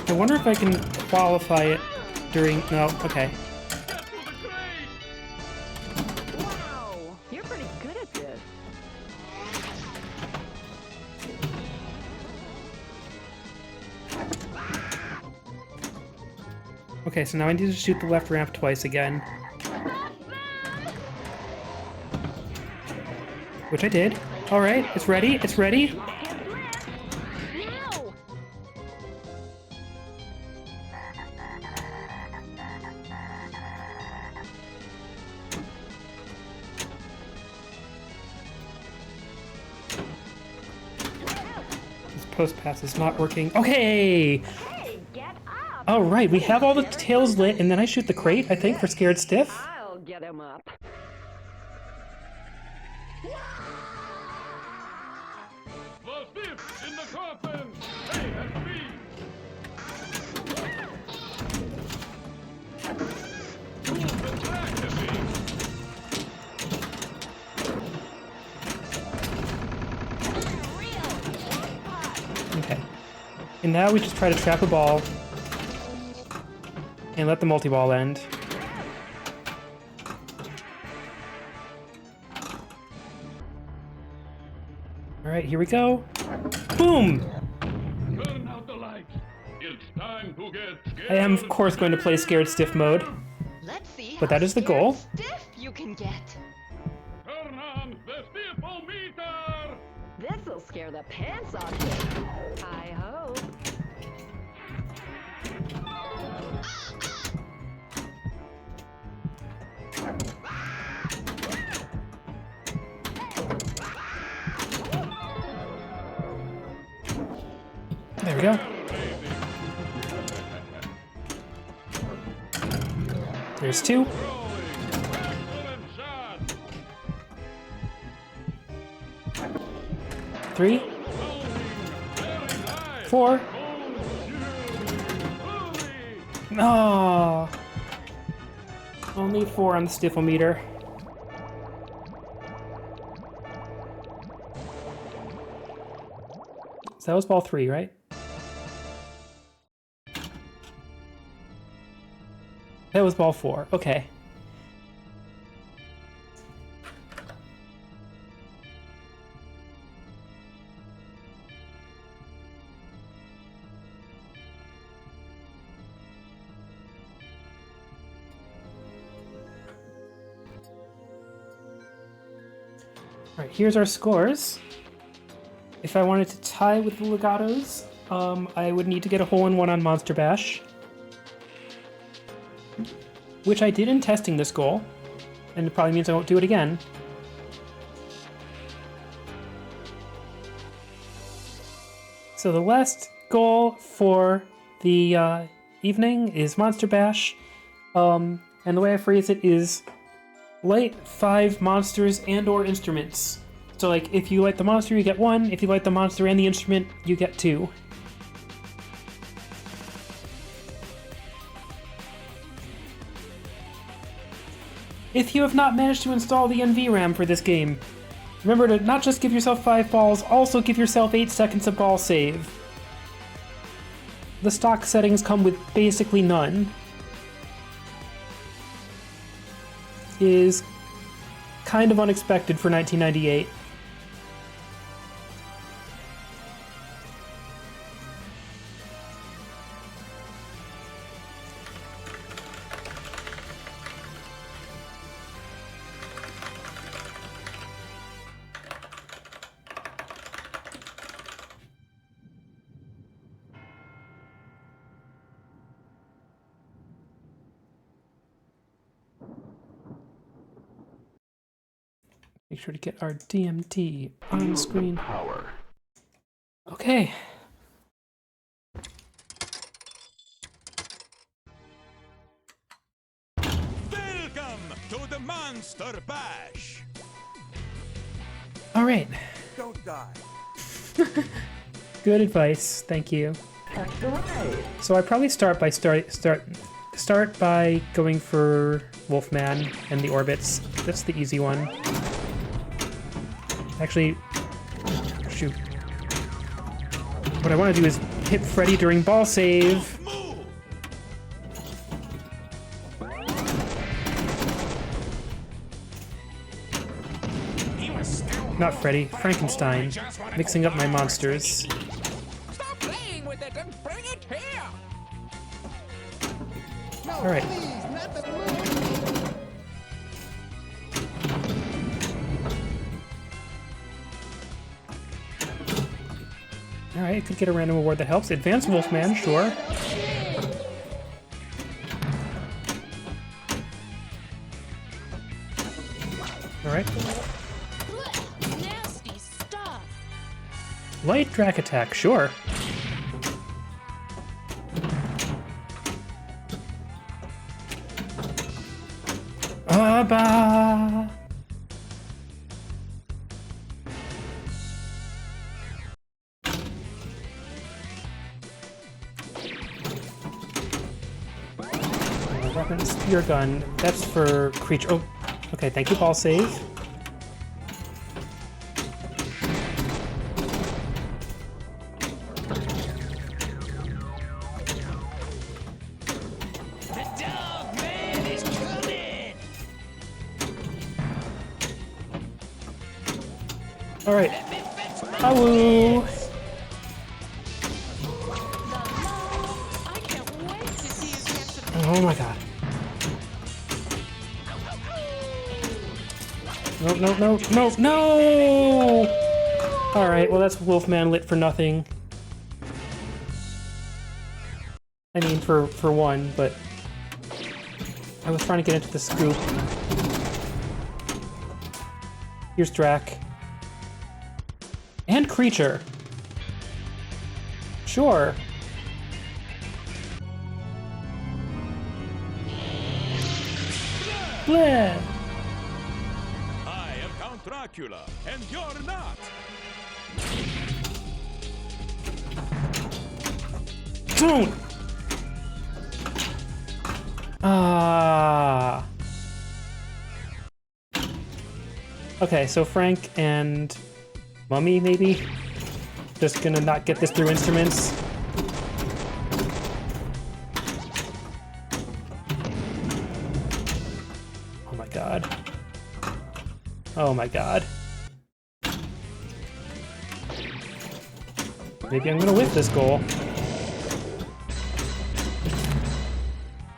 I wonder if I can qualify it during... No, okay. Wow, you're pretty good at this. Okay, so now I need to shoot the left ramp twice again. Which I did. Alright, it's ready, it's ready. Now! This post pass is not working. Okay! Hey, get up! All right, we have all the tails lit, and then I shoot the crate, I think, for Scared Stiff. I'll get him up. The stiff in the coffin! Hey, that's me! Who's been practicing? Okay. And now we just try to trap a ball and let the multi-ball end. All right, here we go. Boom! Turn out the lights. It's time to get scared. I am, of course, going to play Scared Stiff mode. Let's see But how that is the scared goal. Stiff you can get. Turn on the stiffometer! This'll scare the pants off you. I hope. There we go. There's 2. Excellent shot! 3. Very nice! 4. No. Only 4 on the stiffometer. So that was ball 3, right? That was ball 4. Okay. All right, here's our scores. If I wanted to tie with the Legatos, I would need to get a hole-in-one on Monster Bash, which I did in testing this goal, and it probably means I won't do it again. So the last goal for the evening is Monster Bash, and the way I phrase it is light 5 monsters and or instruments. So like, if you light the monster, you get 1. If you light the monster and the instrument, you get 2. If you have not managed to install the NVRAM for this game, remember to not just give yourself 5 balls, also give yourself 8 seconds of ball save. The stock settings come with basically none. Is kind of unexpected for 1998. Make sure to get our DMT on the screen. Power. Okay. Welcome to the Monster Bash. All right. Don't die. Good advice. Thank you. So I probably start by going for Wolfman and the orbits. That's the easy one. Actually, shoot. What I want to do is hit Freddy during ball save. Not Freddy, Frankenstein. Mixing up my monsters. Stop playing with it and bring it here! All right. Please, not the movie! Alright, I could get a random award that helps. Advanced Wolfman, sure. Alright. Nasty stuff. Light Drac Attack, sure. Abba! Weapon, spear gun. That's for creature. Oh, okay. Thank you, ball save. The dog man is coming! All right. Awoo! I can't wait to see you get some. Oh my god. No, no, no, no, no! Alright, well that's Wolfman lit for nothing. I mean, for one, but I was trying to get into the scoop. Here's Drac. And creature. Sure. Bleh! I am Count Dracula, and you're not. Don't! Ah. Okay, so Frank and Mummy, maybe? Just gonna not get this through instruments. Oh my god. Oh my god. Maybe I'm gonna whiff this goal.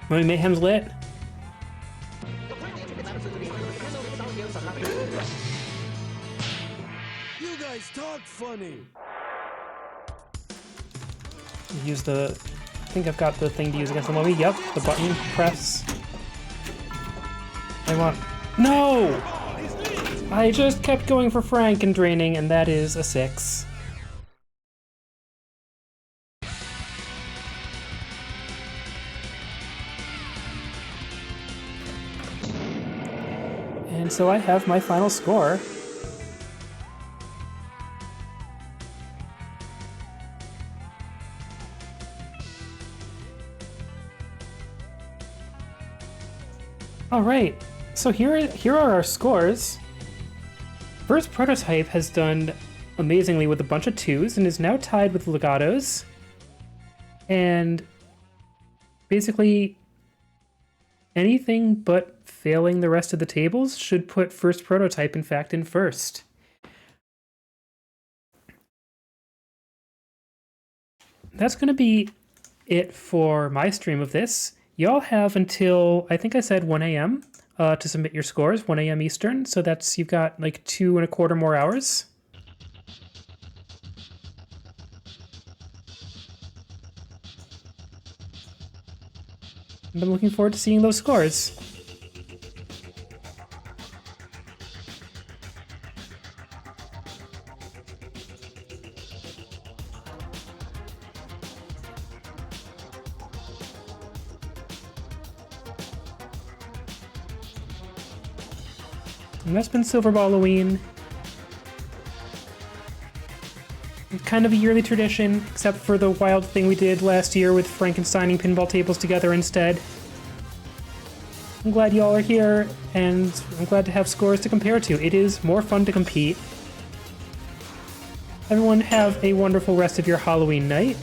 Mayhem's lit. You guys talk funny. Use the... I think I've got the thing to use against the mummy. Yep, the button press. I want... No! I just kept going for Frank and draining, and that is a 6. And so I have my final score. Alright, so here are our scores. First Prototype has done amazingly with a bunch of 2s and is now tied with Legatos. And basically anything but failing the rest of the tables should put First Prototype, in fact, in first. That's going to be it for my stream of this. Y'all have until, I think I said 1 a.m. To submit your scores, 1 a.m. Eastern. So that's, you've got like 2.25 more hours. And I'm looking forward to seeing those scores. And that's been Silverballoween. Kind of a yearly tradition, except for the wild thing we did last year with Frankensteining pinball tables together instead. I'm glad y'all are here, and I'm glad to have scores to compare to. It is more fun to compete. Everyone have a wonderful rest of your Halloween night.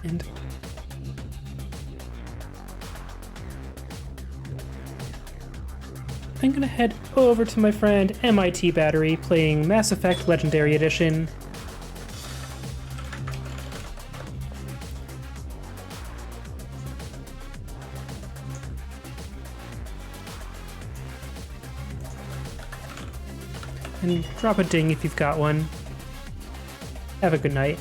And I'm gonna head over to my friend MIT Battery playing Mass Effect Legendary Edition. And drop a ding if you've got one. Have a good night.